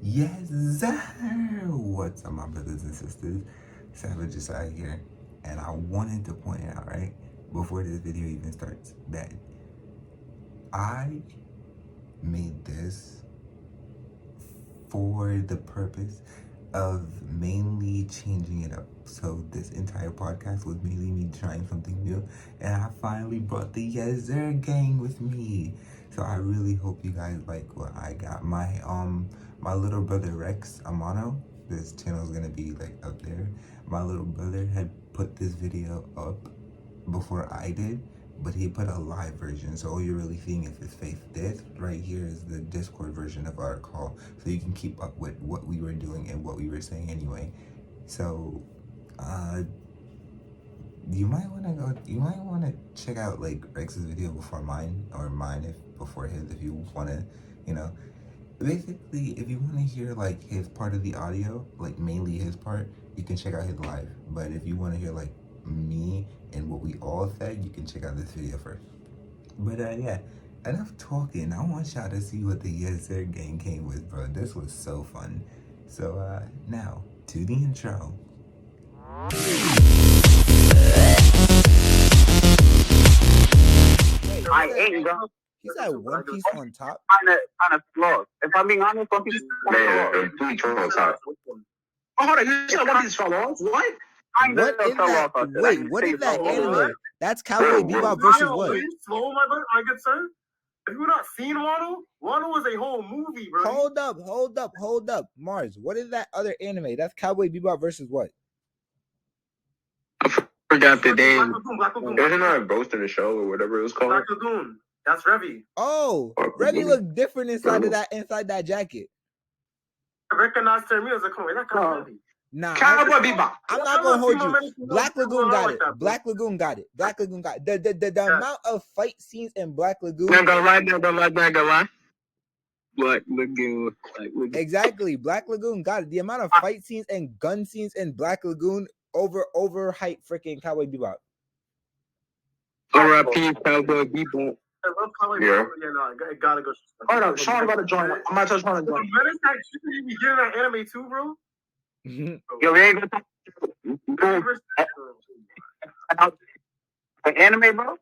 Yes, sir. What's up, my brothers and sisters? Savage Josiah here, and I wanted to point out, right, before this video even starts, that I made this for the purpose of mainly changing it up. So this entire podcast was mainly me trying something new, and I finally brought the YEZZIR gang with me. So I really hope you guys like what I got. My little brother Rex Amano, this channel is gonna be like up there. My little brother had put this video up before I did, but he put a live version. So all you're really seeing is his face. This right here is the Discord version of our call, so you can keep up with what we were doing and what we were saying anyway. So, you might want to go. You might want to check out like Rex's video before mine, or mine if before his. If you want to, you know, basically, if you want to hear like his part of the audio, like mainly his part, you can check out his live. But if you want to hear like me and what we all said, you can check out this video first. But yeah, enough talking. I want y'all to see what the YEZZIR gang came with, bro. This was so fun. So now to the intro. I ain't, bro. He's at One Piece on top. Kind of slow. If I'm being honest, One Piece is Man, on top. Oh, hold on, you said One Piece fell off? What? What is that? Wait, what is that anime? That's Cowboy Bebop versus what? Are you slow, my good sir? Have you not seen Wano? Wano was a whole movie, bro. Hold up. Mars, what is that other anime? That's Cowboy Bebop versus what? I forgot the name. Black Lagoon. Isn't that Ghost in the Shell or whatever it was called? Black Lagoon. That's Revy. Oh, Revy looked different inside that jacket. I recognized to me as a come that kind of Revy. Nah, Cowboy Bebop. I'm not gonna hold you. Black Lagoon got it. Black Lagoon got it. The amount of fight scenes in Black Lagoon. Not gonna lie. Black Lagoon. Exactly, Black Lagoon got it. The amount of fight scenes and gun scenes in Black Lagoon overhyped freaking Cowboy Bebop. R.I.P. Cowboy Bebop. Yeah, no, I gotta go. Hold on, Sean about to join. I'm about to Sean to join. Menace that shit, you be getting that anime too, bro? Yo, we ain't gonna talk. The anime, bro?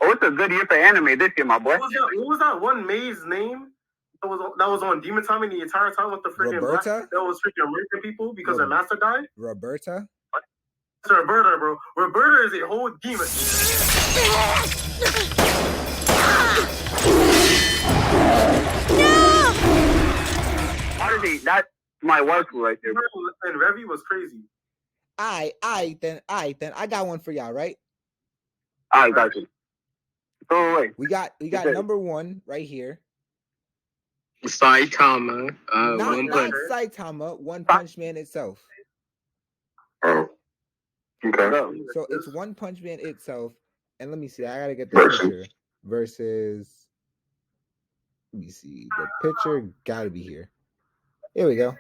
Oh, it's a good year for anime this year, my boy. What was that one May's name that was on Demon Time the entire time with the freaking Roberta? That was freaking American people because their master died? Roberta? It's Roberta, bro. Roberta is a whole demon. How did he? That's my wife right there. And Revy was crazy. Then I got one for y'all, right? I got you. Go away. We got number one right here. Saitama. Not Saitama, One Punch Man itself. Oh. Okay. So it's One Punch Man itself. And let me see. I gotta get the picture. Versus. Let me see. The picture gotta be here. Here we go.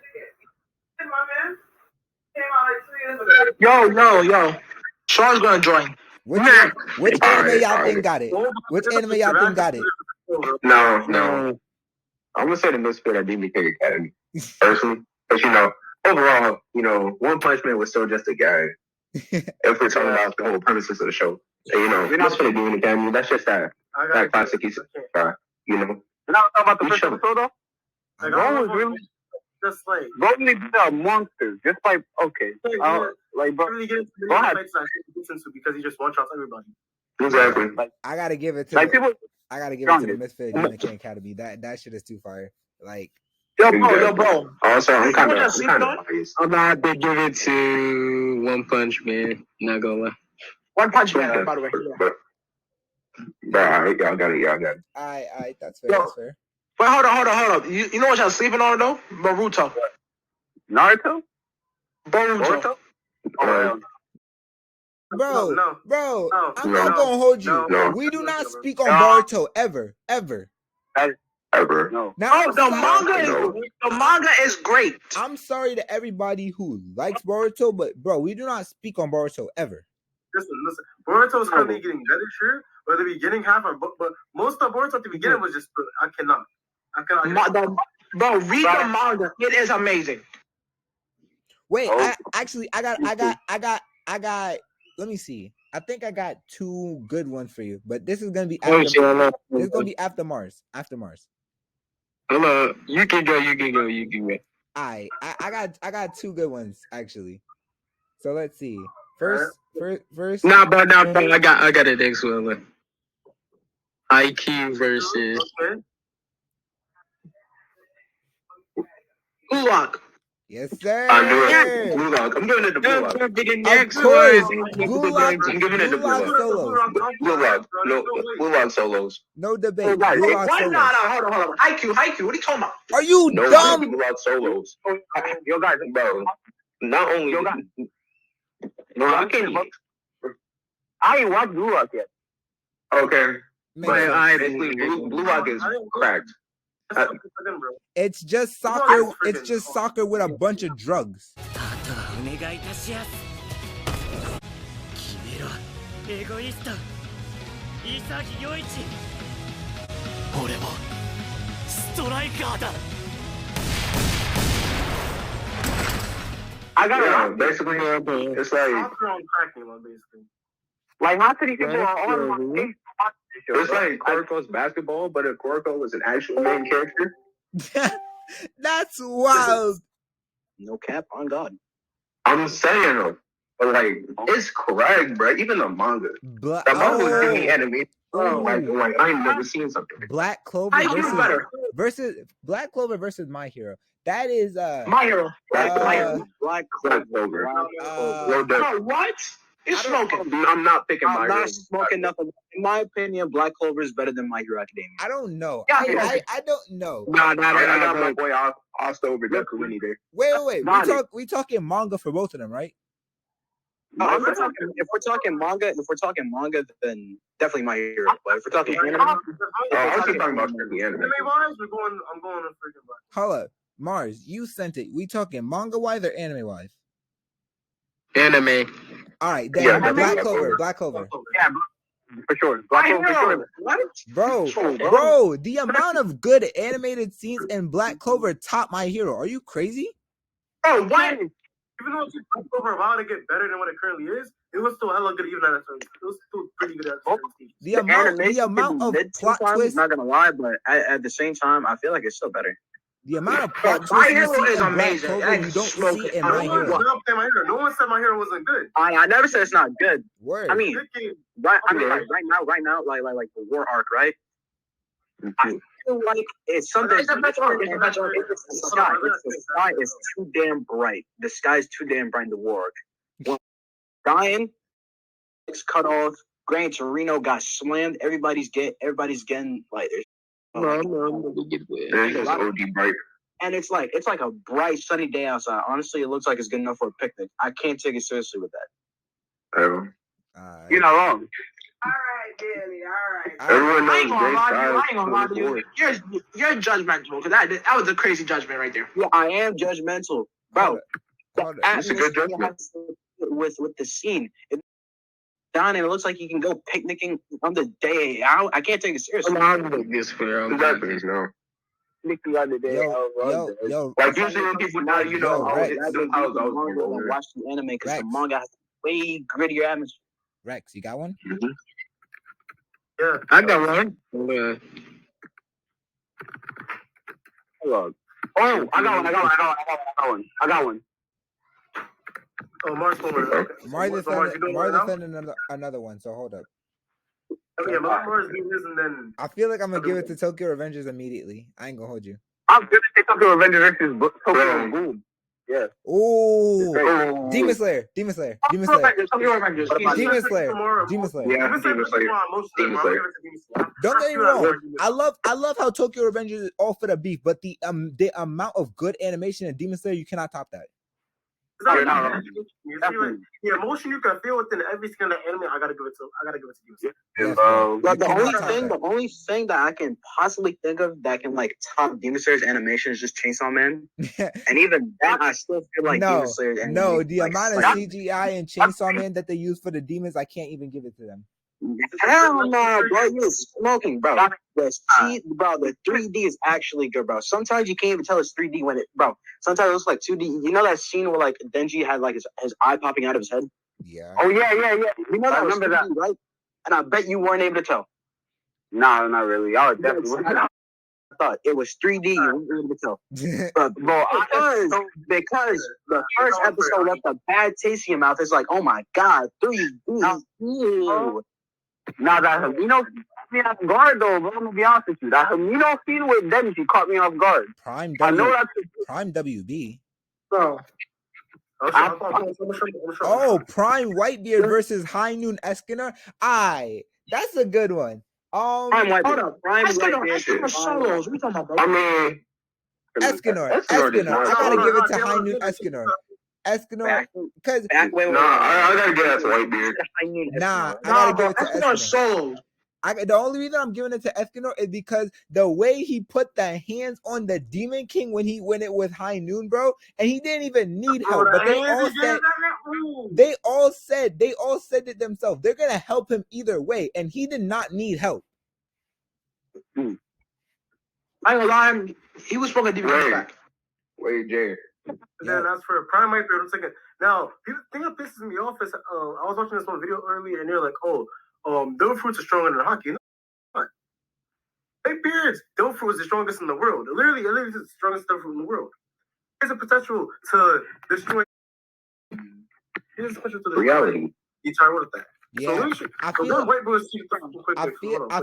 Yo. Sean's gonna join. Which anime y'all think got it? Which anime y'all think got it? No. I'm gonna say the Misfit at DBK Academy. Personally. But overall, One Punch Man was still just a guy. If we're talking about the whole premises of the show. We're not going to do Academy. That's just that classic. We're not talking about the first episode, though? Bro was really just like really a monster. Just like, okay. Bro. Really get into the because he just one shots everybody. Exactly. I gotta give it to the Misfit Academy. That shit is too fire. Like, Yo, bro. Also, I'm kind of biased. I'm gonna have to give it to One Punch Man. Not gonna lie. One Punch Man, by the way. Bro, y'all got it. Alright, that's fair. That's fair. Wait, hold on. You know what y'all sleeping on though? Naruto. Boruto. Bro, I'm not gonna hold you. No. We do not speak on Boruto ever. Ever. No. The manga is great. I'm sorry to everybody who likes Boruto, but bro, we do not speak on Boruto ever. Listen. Boruto's currently getting better, sure, but the beginning half, but most of Boruto at the beginning was just I cannot. The Bro, read the manga. It is amazing. Wait, I got. Let me see. I think I got 2 good ones for you, but this is gonna be after. This is gonna be after Mars. After Mars. Hello, you can go. I got 2 good ones actually. So let's see. First. Nah, but I got it next one. IQ versus Gulak. Yes, sir. Blue Lock. I'm giving it to Blue Lock. Of course, I'm giving it to Blue Lock. solos. Blue Lock. No, Blue Lock solos. No debate. What? Blue Lock What? solos. No, hold on. Haikyuu. What are you talking about? Are you No, dumb? Blue Lock solos. Yo, guys, Bro, not only. Yo, guys. No, I can't. I ain't watched Blue Lock yet. Okay. Makes But sense. basically, Blue Lock is cracked. It's just soccer. It's just soccer with a bunch of drugs. I got Yeah, it. basically, it's like Like, how could these people are on my face? it's like Kuroko's basketball, but if Kuroko was an actual main character. That's wild. No cap on God. I'm saying though, but like it's correct, bro. Even the manga, the manga was giving me anime. Like I ain't never seen something. Black Clover versus Black Clover versus My Hero. That is My Hero. Black Clover. What? It's smoking. I'm not picking I'm My not Hero. smoking nothing. In my opinion, Black Clover is better than My Hero Academia. I don't know. Yeah, I don't know. I got my boy Asta over Dakuini there. Wait. We talking manga for both of them, right? No, if we're talking manga, then definitely My Hero. But if we're talking anime, I was just talking about strictly anime. I'm going to freaking Black. Hold up. Mars, you sent it. We talking manga wise or anime wise? Anime. All right, then Yeah, Black Clover. Yeah, for sure. Black Clover for sure. What? Bro, the amount of good animated scenes in Black Clover top My Hero. Are you crazy? Oh, what? Even though it took Black Clover a while to get better than what it currently is, it was still hella good even at that time. It was still pretty good at that time. The amount of plot twists. Not gonna lie, but at the same time, I feel like it's still better. The amount of plot My twists you Hero see is in Black amazing. Clover you don't see in My Hero. No one said My Hero wasn't good. I never said it's not good. Word. I mean, right now, like the war arc, right? I feel like it's something. It's the sky. The sky is too damn bright. The sky is too damn bright in the war arc. When dying, it's cut off. Gran Torino got slammed. Everybody's getting like. It's just OD bright. And it's like a bright sunny day outside. Honestly, it looks like it's good enough for a picnic. I can't take it seriously with that. You're not wrong. All right, Danny. All right. Everyone I ain't knows gonna lie to you. You're judgmental because that was a crazy judgment right there. Yeah, I am judgmental, bro. It's a good judgment. With the scene. Down and it looks like you can go picnicking on the day. I can't take it seriously. Yo. Like usually when people now, you know, watch the anime because the manga has way grittier atmosphere. Rex, you got one? Yeah, I got one. Oh, I got one. Oh, Mars Clover. Okay. Mars sent another one, so hold up. Yeah, Mars do his and then. I feel like I'm gonna give it to Tokyo Revengers immediately. I ain't gonna hold you. I'm gonna take Tokyo Revengers versus Tokyo Boom. Yeah. Ooh. Demon Slayer. Demon Slayer. Yeah, Demon Slayer. Don't get me wrong. I love how Tokyo Revengers is all for the beef, but the amount of good animation in Demon Slayer, you cannot top that. The emotion you can feel within every single anime, I gotta give it to Demon Slayer. Yes, the only thing that I can possibly think of that can like top Demon Slayer's animation is just Chainsaw Man, and even that I still feel like Demon Slayer's animation. No, the amount of CGI and Chainsaw Man that they use for the demons, I can't even give it to them. Hell no, bro. You're smoking, bro. The 3D is actually good, bro. Sometimes you can't even tell it's 3D bro. Sometimes it looks like 2D. You know that scene where like Denji had like his eye popping out of his head? Yeah. Oh yeah. You know that was 3D, right? And I bet you weren't able to tell. No, not really. I would definitely. I thought it was 3D. You weren't able to tell. But because the first episode left a bad taste in your mouth. It's like, oh my god, 3D. Ew. Now that Hamino caught me off guard though, bro. I'm gonna be honest with you. That Hamino scene with Denji caught me off guard. Prime I know Prime WB. Bro. Oh, Prime Whitebeard versus High Noon Escanor. That's a good one. Prime Whitebeard. Escanor solos. We talking about, bro? I mean, Escanor. I gotta give it to High Noon Escanor. Escanor, because I gotta give that to Whitebeard. I gotta give it to Escanor solos. The only reason I'm giving it to Escanor is because the way he put the hands on the Demon King when it was High Noon, bro, and he didn't even need help. But they all said it themselves. They're gonna help him either way, and he did not need help. I ain't gonna lie, he was supposed to Demon back. Wait, Jay. And then as for Prime Whitebeard, I'm thinking now. The thing that pisses me off is I was watching this one video earlier, and they're like, devil fruits are stronger than hockey. No, Whitebeard's devil fruit is the strongest in the world. Literally is the strongest devil fruit in the world. There's a potential to destroy. Here's a potential to destroy reality. Each I wrote that. Yeah, So I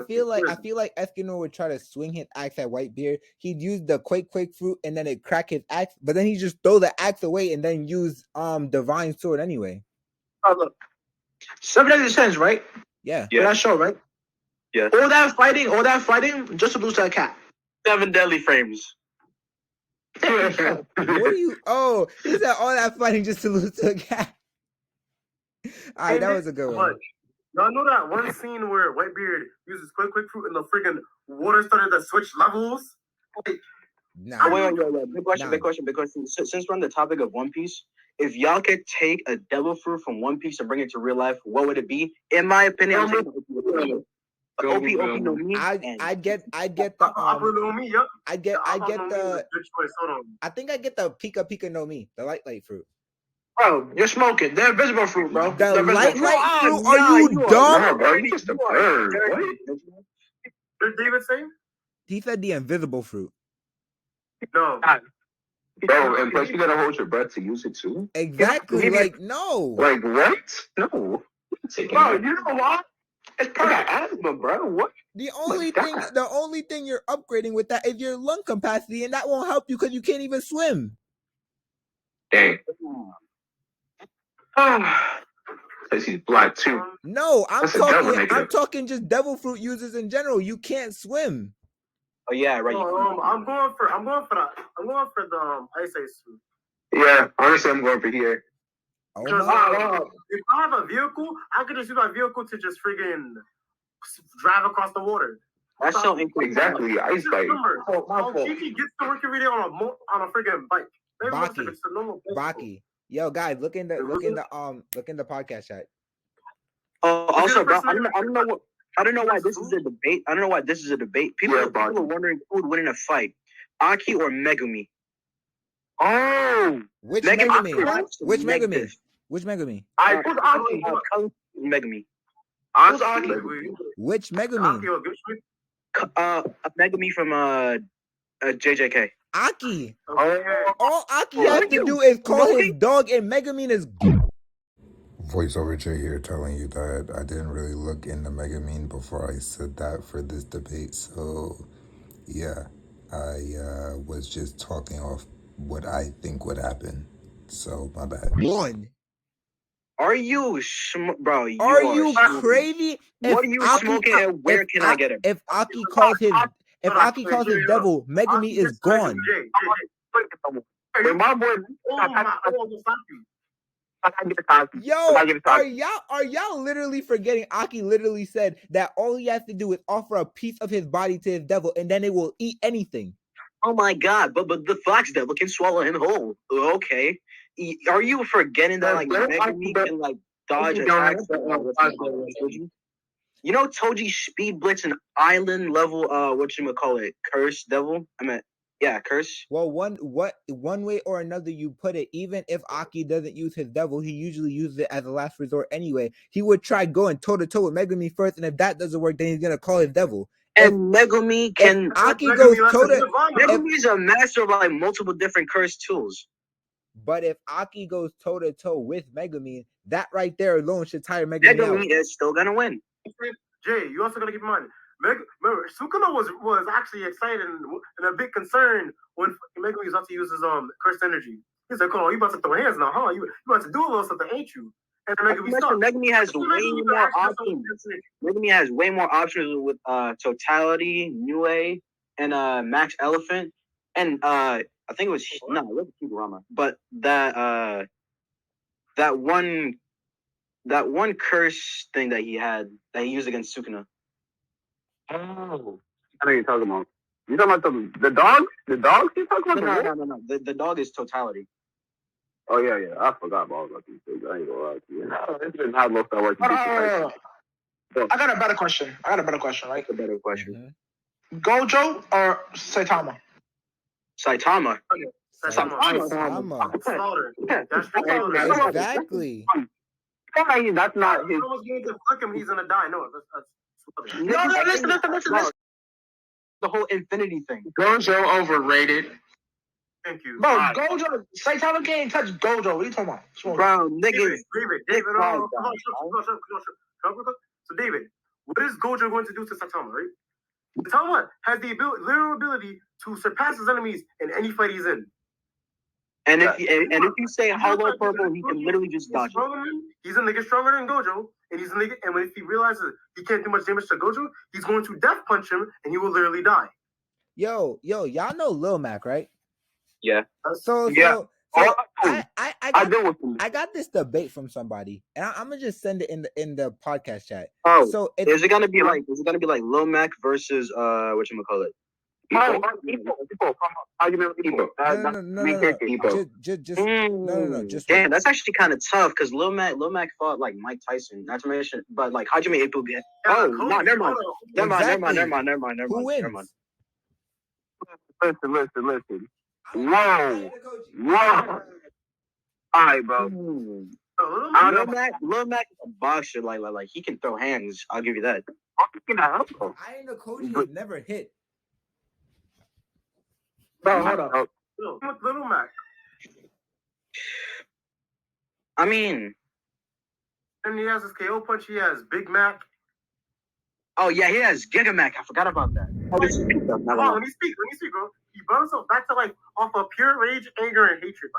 feel like Escanor would try to swing his axe at Whitebeard. He'd use the Quake fruit and then it'd crack his axe, but then he'd just throw the axe away and then use Divine Sword anyway. Oh look, 7 Deadly Sins, right? Yeah. That show, right? Yeah. All that fighting, just to lose to a cat. 7 deadly frames. What are you? Oh, he said all that fighting just to lose to a cat. All right, that was a good one. Y'all know that one scene where Whitebeard uses quick fruit and the freaking water started to switch levels? Nah. Wait. Big question. Since we're on the topic of One Piece, if y'all could take a devil fruit from One Piece and bring it to real life, what would it be? In my opinion, I'm taking OP no Mi. I get the I think I get the Pika no Mi, the light fruit. Bro, you're smoking. They're invisible fruit, bro. The light fruit? Are you dumb? No, bro, you just a bird. What did David say? He said the invisible fruit. No. Bro, and plus you gotta hold your breath to use it too. Exactly. Like, no. Like what? No. Bro, you know what? It's part of asthma, bro. What? The only thing you're upgrading with that is your lung capacity, and that won't help you because you can't even swim. Dang. Because he's black too. No, I'm talking just devil fruit users in general. You can't swim. Oh yeah, right. I'm going for the ice fruit. Yeah, honestly, I'm going for here. Because if I have a vehicle, I could just use my vehicle to just friggin' drive across the water. That's so incredible. Exactly, ice bike. Gigi gets to work every day on a friggin' bike. Baki. Yo, guys, look in the podcast chat. Also, bro, I don't know why this is a debate. People are wondering who would win in a fight, Aki or Megumi. Oh, which Megumi? Which Megumi? Which Megumi? Who's Aki? Megumi. Who's Aki? Which Megumi? Megumi from JJK. Aki. All Aki has to do is call his dog, and Megumin is. Voiceover Jay here telling you that I didn't really look into Megumin before I said that for this debate. So, yeah, I was just talking off what I think would happen. So, my bad. Are you, bro? Are you crazy? What are you smoking, and where can I get it? If Aki calls his devil, Megumi is gone. My boy, yo, are y'all literally forgetting? Aki literally said that all he has to do is offer a piece of his body to his devil, and then it will eat anything. Oh my god! But the fox devil can swallow him whole. Okay, are you forgetting that like Megumi can like dodge attacks? You know Toji speed blitz an island level whatchamacallit, curse devil? Curse. Well, one way or another you put it, even if Aki doesn't use his devil, he usually uses it as a last resort anyway. He would try going toe to toe with Megumi first, and if that doesn't work, then he's gonna call his devil. And Megumi can Aki goes toe to Megumi is a master of like multiple different curse tools. But if Aki goes toe to toe with Megumi, that right there alone should tire Megumi out. Megumi is still gonna win. Jay, you also gotta keep in mind. Remember, Sukuna was actually excited and a bit concerned when Megumi was about to use his cursed energy. He's like, "Oh, you about to throw hands now, huh? You about to do a little something, ain't you?" And Megumi has way more options. Megumi has way more options with Totality, Nue, and Max Elephant, and I think it was it wasn't Kigurama, but that one curse thing that he used against Sukuna. Oh, I know what you're talking about. You talking about the dogs? The dogs? You talking about? No. The dog is Totality. Oh yeah. I forgot about these things. I ain't gonna lie to you. It's been how low Star Wars. I got a better question. Right? A better question. Gojo or Saitama? Saitama. Saitama. Exactly. That's not his. He's gonna die. No, Listen. The whole infinity thing. Gojo overrated. Thank you. Bro, Gojo, Saitama can't touch Gojo. What are you talking about? Bro, niggas. David. So, David, what is Gojo going to do to Saitama, right? Saitama has the literal ability to surpass his enemies in any fight he's in. And if you say hollow purple, he can literally just dodge it. He's gonna get stronger than Gojo, and if he realizes he can't do much damage to Gojo, he's going to death punch him, and he will literally die. Yo, y'all know Lil Mac, right? Yeah. So I got this debate from somebody, and I'm gonna just send it in the podcast chat. Oh, so is it gonna be like Lil Mac versus whatchamacallit? No. Just damn, that's actually kind of tough because Lil Mac fought like Mike Tyson, not to mention, but like Hajime Ippo. Never mind. Who wins? Listen. Whoa. All right, bro. Lil Mac is a boxer. Like he can throw hands. I'll give you that. I ain't know Koji has never hit. Bro, hold on. Little Mac. I mean, and he has his KO punch. He has Big Mac. Oh yeah, he has Giga Mac. I forgot about that. Let me speak, bro. He brought himself back to life off of pure rage, anger, and hatred.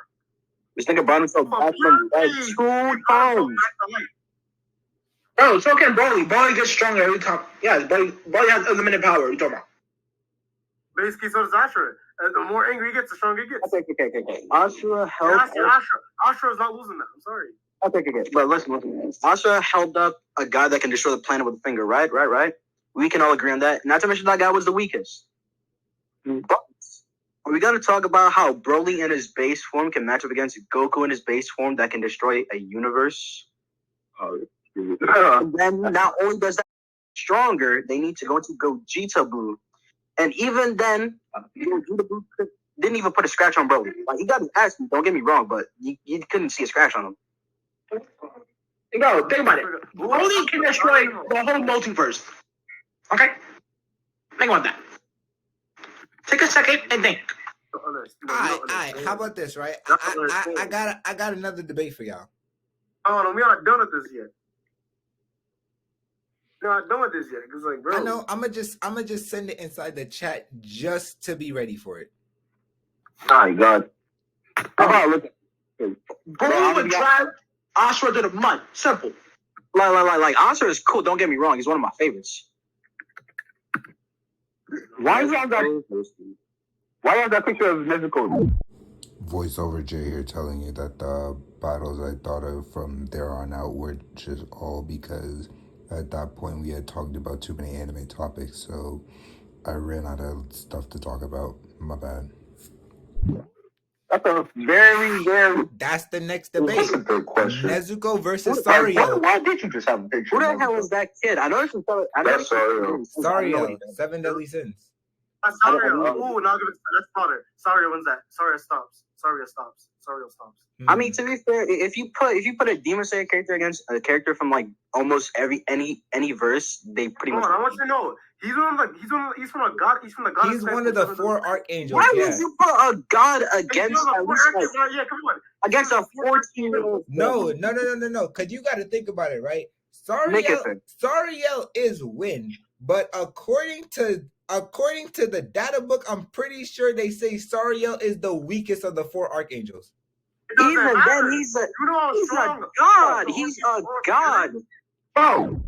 This nigga brought himself back from dead 2 times. Bro, so can Broly. Broly gets stronger every time. Yeah, Broly has unlimited power. What are you talking about? Basically, so does Ashura. The more angry he gets, the stronger he gets. Okay. Ashura helped. Ashura's not losing that. I'm sorry. Okay. But listen. Ashura held up a guy that can destroy the planet with a finger, right? We can all agree on that. Not to mention that guy was the weakest. But are we going to talk about how Broly in his base form can match up against Goku in his base form that can destroy a universe? And then not only does that stronger, they need to go to Gogeta Blue. And even then, Gogeta Blue didn't even put a scratch on Broly. Like, he got his ass beat, don't get me wrong, but you couldn't see a scratch on him. Yo, think about it. Broly can destroy the whole multiverse. Okay? Think about that. Take a second and think. All right. How about this, right? I got another debate for y'all. Oh no, we're not done with this yet. We're not done with this yet. Cause like, bro, I know. I'm gonna just send it inside the chat just to be ready for it. My God. Broly would drive Ashura to the mud. Simple. Like Ashura is cool. Don't get me wrong. He's one of my favorites. Why you have that picture of Nezuko? Voiceover J here telling you that the battles I thought of from there on out were just all because at that point we had talked about too many anime topics, so I ran out of stuff to talk about. My bad. That's a very, very. That's the next debate. That's a good question. Nezuko versus Why Sariel. did you just have a picture? Who the hell is that kid? I know this is. That's Sariel. Sariel, 7 Deadly Sins. Sorry. Ooh, now give it. That's Potter. Sorry, when's that? Sorry, stops. Sorry, stops. I mean, to be fair, if you put a Demon Slayer character against a character from like almost any verse, they pretty much. I want you to know he's from a god. He's from the god. He's one of the 4 archangels. Why would you put a god against come on. Against a 14-year-old? No. Because you got to think about it, right? Sariel is win, but according to the data book, I'm pretty sure they say Sariel is the weakest of the 4 archangels. Even then, he's a god. He's a god. Oh.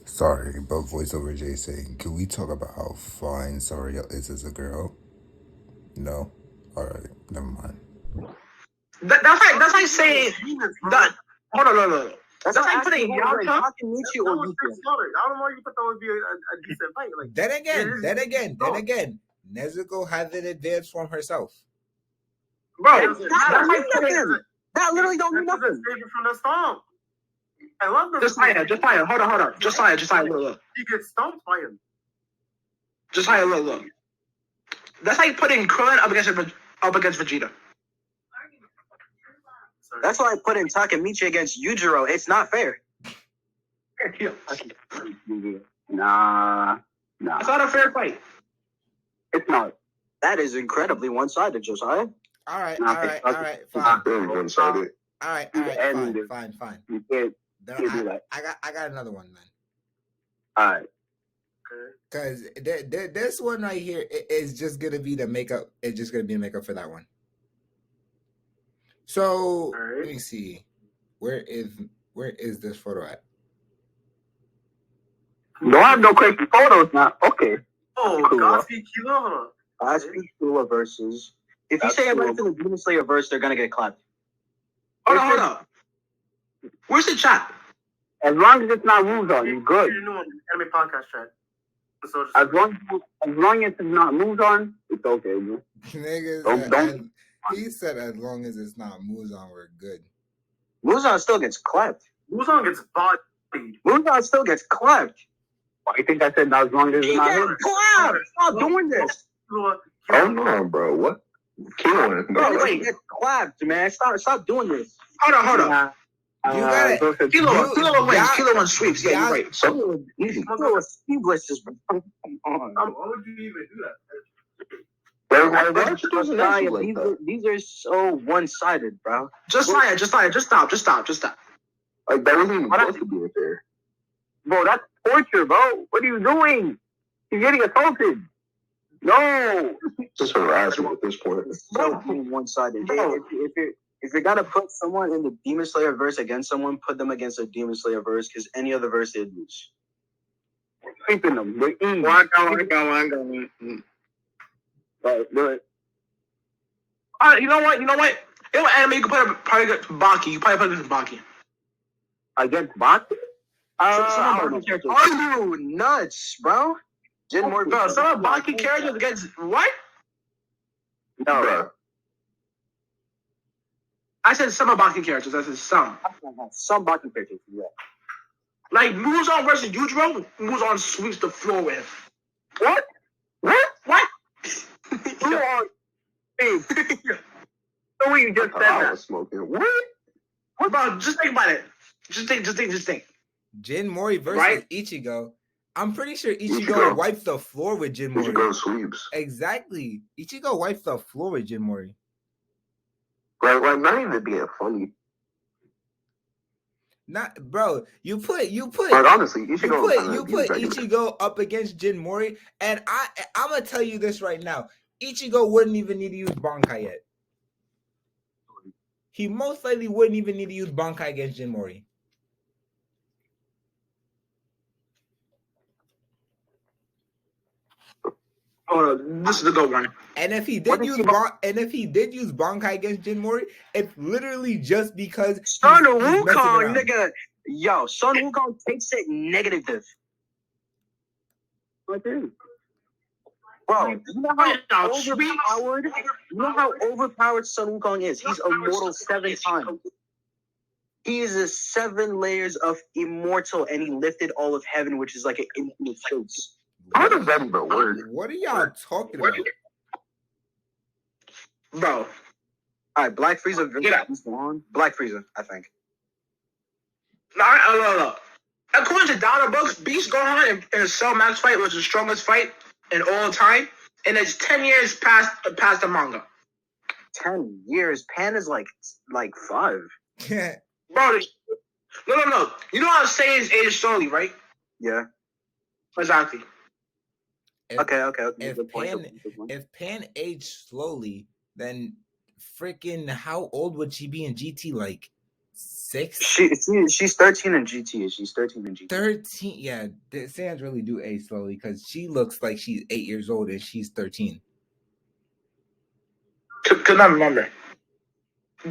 Sorry, but voiceover Jay saying, can we talk about how fine Sariel is as a girl? No? Alright, never mind. That's like saying that. Hold on, no. That's like putting Yaka. I don't know you thought that would be a decent fight. Like Then again, Nezuko has an advance from herself. Bro, that literally don't mean nothing. From the stomp. I love the Josiah. Hold on. Josiah, look. He gets stomped by him. Josiah, look. That's like putting Krillin up against Vegeta. That's why I put in Takemichi against Yujiro. It's not fair. Nah. It's not a fair fight. It's not. That is incredibly one-sided, Josiah. All right, fine. Very one-sided. All right, fine. You can't do that. I got another one, man. All right. Because this one right here is just gonna be the makeup. It's just gonna be the makeup for that one. So let me see. Where is this photo at? Don't have no crazy photos now. Okay. Oh, Cool. Godspeed Kilo. Godspeed Kilo versus. If you say everybody to the Demon Slayer verse, they're gonna get clapped. Hold on. Where's the chat? As long as it's not Muzon, you're good. You know, anime podcast chat. So As long as it's not Muzon, it's okay, bro. Niggas, he said as long as it's not Muzan, we're good. Muzan still gets clapped. Muzan gets bodied. Muzan still gets clapped. Why you think I said as long as it's He not gets him? clapped. Stop doing this. Hold on, bro. What? Kilo Bro, wait, get clapped, man. Stop doing this. Hold on. You got it. Kilo wins. Kilo wins sweeps. Yeah, you're right. So easy. Kilo is speedless. Why would you even do that? These are so one-sided, bro. Josiah, just stop. Like, that wasn't even supposed to be fair. Bro, that's torture, bro. What are you doing? He's getting assaulted. No. Just harassment at this point. So one-sided. If you're gonna put someone in the Demon Slayer verse against someone, put them against a Demon Slayer verse, because any other verse they'd lose. Sweeping them. They're easy. One. Right, do it. All right, you know what? In what anime you can probably get Baki. You probably put it against Baki. Against Baki? Are you nuts, bro? Bro, some of Baki characters against what? No. Bro. I said some of Baki characters. I said some. Some Baki characters, yeah. Like Muzan versus Yujiro, Muzan sweeps the floor with him. What? You are big. So you just said I that. was smoking. What? Bro, just think about it. Just think. Jin Mori versus Right? Ichigo. I'm pretty sure Ichigo wipes the floor with Jin Mori. Ichigo sweeps. Exactly. Ichigo wipes the floor with Jin Mori. Like, not even being funny. Not, bro. You put Like, honestly, Ichigo. you put Ichigo up against Jin Mori, and I'm gonna tell you this right now. Ichigo wouldn't even need to use Bankai yet. He most likely wouldn't even need to use Bankai against Jin Mori. Oh, this is a good one. And if he did use Bankai against Jin Mori, it's literally just because Son he's messing Wukong, around. nigga. Yo, Son Wukong takes it negative. What is? Bro, you know how overpowered Sun Wukong is? He's immortal 7 times. He is a 7 layers of immortal, and he lifted all of heaven, which is like an infinite space. How does that even work? What are y'all talking about? Bro. All right, Black Frieza. Get out. Black Frieza, I think. No. According to Donna books, Beast Gohan in a Cell Max fight was the strongest fight in all time, and it's 10 years past the manga. 10 years. Pan is like 5. Bro, no. You know how Saiyans age slowly, right? Yeah. Exactly. Okay. If Pan aged slowly, then freaking how old would she be in GT? Like 6? She's 13 in GT. She's 13 in GT. 13. Yeah, the Saiyans really do age slowly because she looks like she's 8 years old and she's 13. Could not remember.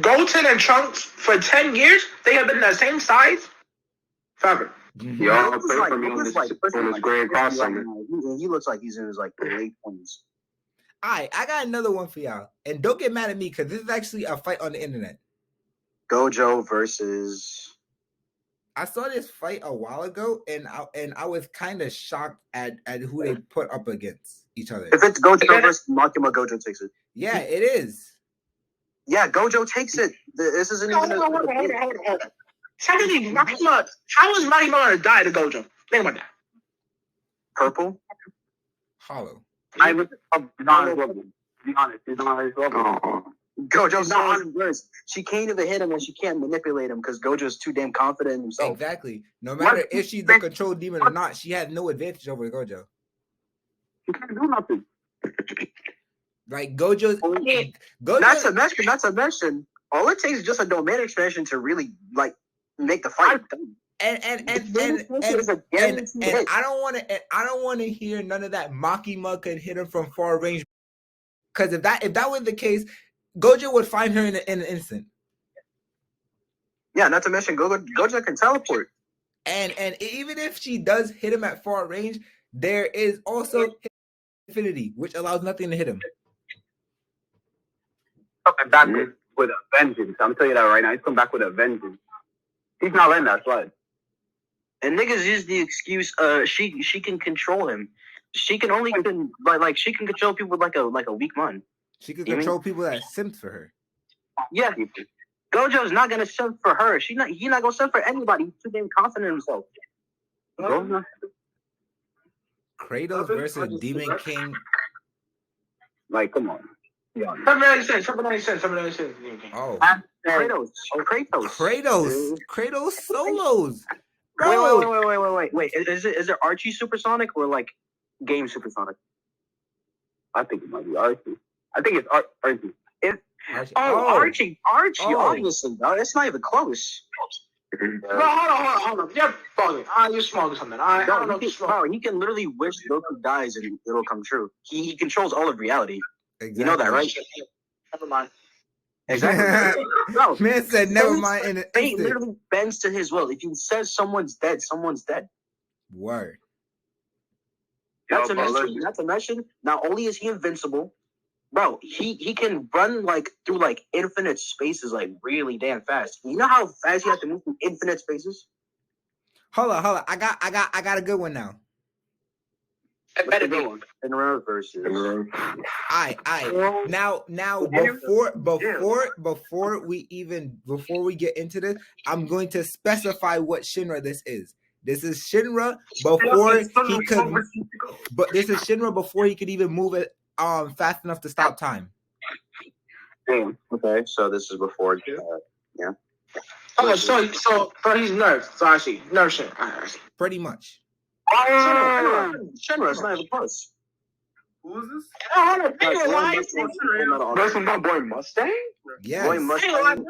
Goten and Trunks for 10 years, they have been the same size forever. Y'all pray for me on this grand crossover. He looks like he's in his like late 20s. Alright, I got another one for y'all. And don't get mad at me because this is actually a fight on the internet. Gojo versus. I saw this fight a while ago, and I was kind of shocked at who they put up against each other. If it's Gojo versus Makima, Gojo takes it. Yeah, it is. Yeah, Gojo takes it. This isn't even. Hold on. Secondly, Makima, how is Makima going to die to Gojo? Think about that. Purple? Hollow. I was not his level. Be honest, he's not his level. Gojo's not on worse. She can't even hit him and she can't manipulate him because Gojo's too damn confident in himself. Exactly. No matter if she's the control demon or not, she has no advantage over Gojo. She can't do nothing. Like Gojo's Not to mention, all it takes is just a domain expansion to really like make the fight done. And I don't want to hear none of that. Makima could hit him from far range. Because if that was the case, Gojo would find her in an instant. Yeah, not to mention Gojo can teleport. And even if she does hit him at far range, there is also infinity, which allows nothing to hit him. Coming back with a vengeance. I'm telling you that right now. He's coming back with a vengeance. He's not letting that slide. And niggas use the excuse, she can control him. She can only she can control people with like a weak mind. She can control people that simped for her. Yeah. Gojo's not gonna simp for her. He's not gonna simp for anybody. He's too damn confident in himself. Kratos versus Demon King. Like, come on. Yeah. 796. Oh. Kratos solos. Bro. Wait. Is it Archie Supersonic or like Game Supersonic? I think it might be Archie. I think it's Archie. Archie. Obviously, no, it's not even close. Bro, hold on. You're bugging. You're smoking something. I don't know. He can literally wish Goku dies and it'll come true. He controls all of reality. Exactly. You know that, right? Never mind. Exactly. No, man said never mind in an instant. He literally bends to his will. If he says someone's dead, someone's dead. Word. Not to mention, not only is he invincible, bro, he can run like through like infinite spaces like really damn fast. You know how fast you have to move through infinite spaces? Hold on. I got a good one now. Shinra versus. Now before we get into this, I'm going to specify what Shinra this is. This is Shinra before he could even move it fast enough to stop time. Damn. Okay, so this is before. Yeah. Oh, so he's nerfed. So I see. Nerf Shinra. Pretty much. Shinra, it's not even close. Who is this? That's my boy Mustang? Yes. Boy Mustang.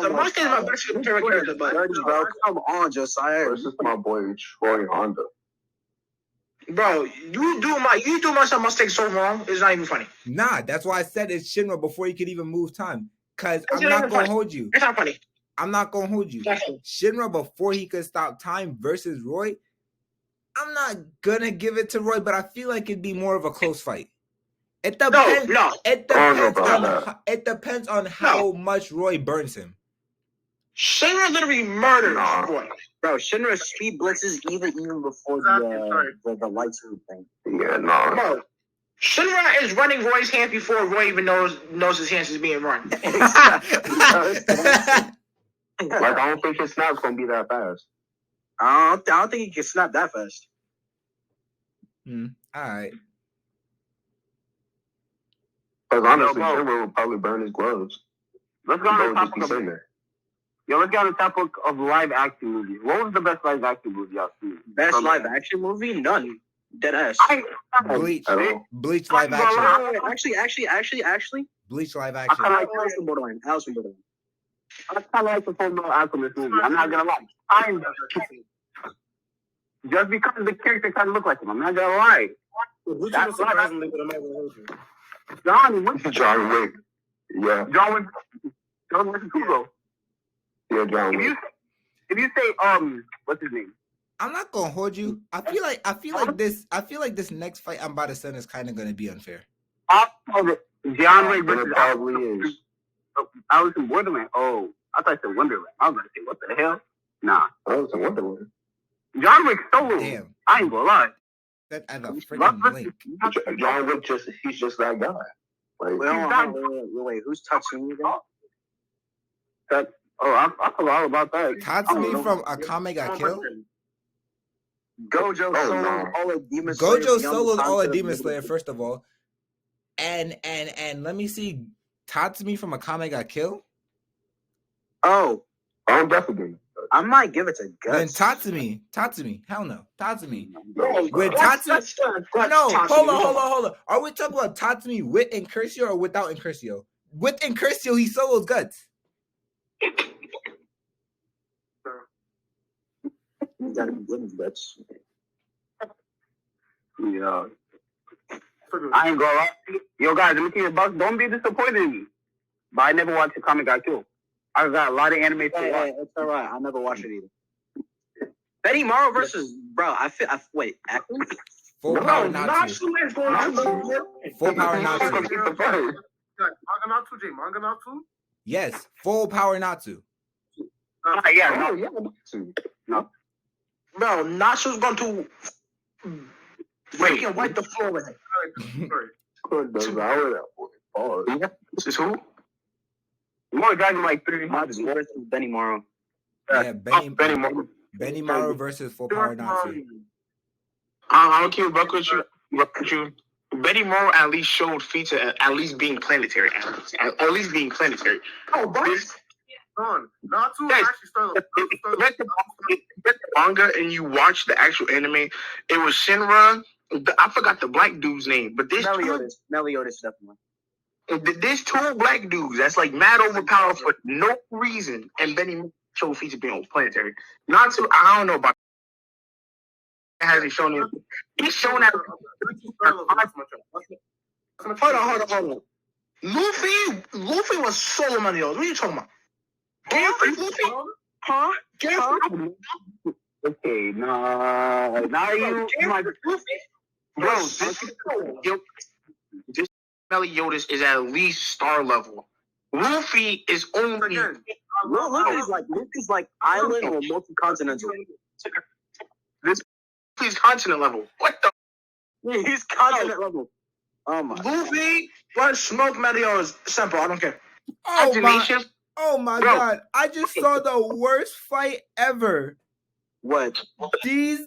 The Mustang is my best favorite character, but bro, come on, Josiah. This is my boy Troy Honda. Bro, you do my son Mustang so wrong. It's not even funny. Nah, that's why I said it's Shinra before he could even move time. Cause I'm not gonna hold you. It's not funny. I'm not gonna hold you. Shinra before he could stop time versus Roy. I'm not gonna give it to Roy, but I feel like it'd be more of a close fight. It depends. No. It depends on how much Roy burns him. Shinra literally murdered Roy. Bro, Shinra's speed blitzes even before the lights thing. Yeah, no. Bro, Shinra is running Roy's hand before Roy even knows his hands is being run. Like, I don't think his snap's gonna be that fast. I don't think he can snap that fast. All right. Because honestly, Shinra will probably burn his gloves. Let's go on the topic of let's get on the topic of live action movies. What was the best live action movie y'all seen? Best live action movie? None. Deadass. Bleach live action. Actually. Bleach live action. I like Alice in Borderland. I kind of like the Full Metal Alchemist movie. I'm not gonna lie. Just because the character kind of look like him, I'm not gonna lie. That's surprisingly, but I'm not gonna hold you. John Wick. John Wick. Yeah. John Wick is cool though. Yeah, John Wick. If you say what's his name? I'm not gonna hold you. I feel like this next fight I'm about to send is kind of gonna be unfair. John Wick But it probably is. Alice in Borderland. Oh, I thought it said Wonderland. I was gonna say, what the hell? Nah. Alice in Wonderland. John Wick solo. Damn. I ain't gonna lie. That as a freaking link. John Wick he's just that guy. Like, Wait, who's touching you then? I forgot all about that. Tatsumi from Akame Ga Kill? Gojo soloed all of Demon Slayer. Gojo soloed all of Demon Slayer, first of all. And let me see. Tatsumi from Akame Ga Kill? Oh. I'm definitely. I might give it to Guts. Then Tatsumi. Hell no. Tatsumi. No, With Tatsumi. No, hold on. Are we talking about Tatsumi with Incursio or without Incursio? With Incursio, he solos Guts. You gotta be good with Guts. Yeah. I ain't gonna lie. Yo, guys, let me tell you about. Don't be disappointed in me. But I never watched Akame Ga Kill. I got a lot of anime to watch. It's alright. I never watched it either. Betty Morrow versus wait, actually? Full power Natsu. Full power Natsu. Manga Natsu? Yes, full power Natsu. No. Bro, Natsu's going to freaking wipe the floor with it. This is who? You want to drag him like 3 months versus Benny Morrow. Yeah, Benny Morrow versus full power Natsu. I don't keep buck with you. Betty Morrow at least showed feats at least being planetary. At least being planetary. Oh, but Natsu actually started. The manga and you watch the actual anime. It was Shinra. I forgot the black dude's name, but this Meliodas definitely. There's 2 black dudes that's like mad overpowered for no reason, and Benny showed feats of being planetary. Natsu, I don't know about. Hasn't shown it. He's shown that. Hold on. Luffy was solo money. What are you talking about? Luffy? Huh? Okay, no. Now you, bro. This Meliodas is at least star level. Luffy is only. Luffy's like island or multi-continental. This is continent level. What the? He's continent level. Oh my. Luffy, what smoke Meliodas? Simple. I don't care. Oh my God. I just saw the worst fight ever. What? These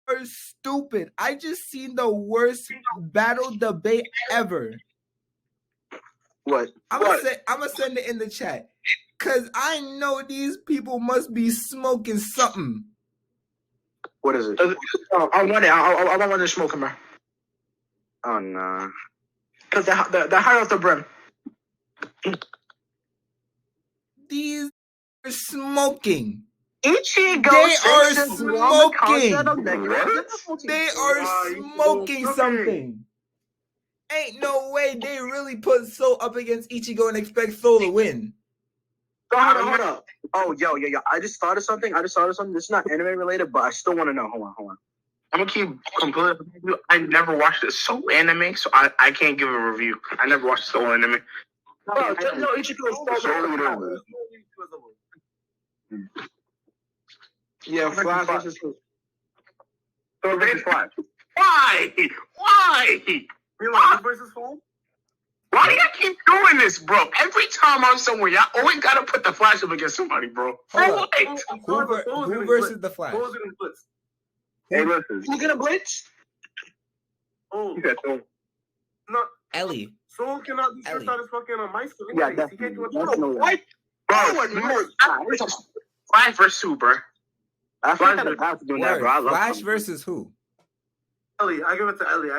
are stupid. I just seen the worst battle debate ever. What? I'm gonna send it in the chat. Cause I know these people must be smoking something. What is it? I want it. I want to smoke him, bro. Oh no. Cause the high off the brim. These are smoking. Ichigo They are smoking. They are smoking something. Ain't no way they really put Soul up against Ichigo and expect Soul to win. Hold up. Oh, yo. I just thought of something. This is not anime related, but I still want to know. Hold on. I'm gonna keep completely. I never watched a Soul anime, so I can't give a review. I never watched Soul anime. Bro, just know Ichigo is so Yeah, Flash versus So versus Flash. Why? Milan versus Flash? Why do y'all keep doing this, bro? Every time I'm somewhere, y'all always gotta put the Flash up against somebody, bro. Hold up. What? Who versus the Flash? Soul's getting blitzed. Hey, listen. Who's gonna blitz? Oh, You said Soul. no. Ellie. Soul cannot be Ellie. switched out as fucking a mice. Yeah, He can't do it. definitely. What? Bro, Flash versus who, bro? I feel like Flash doing that, Word. bro. I love Flash him. versus who? Ellie. I give it to Ellie.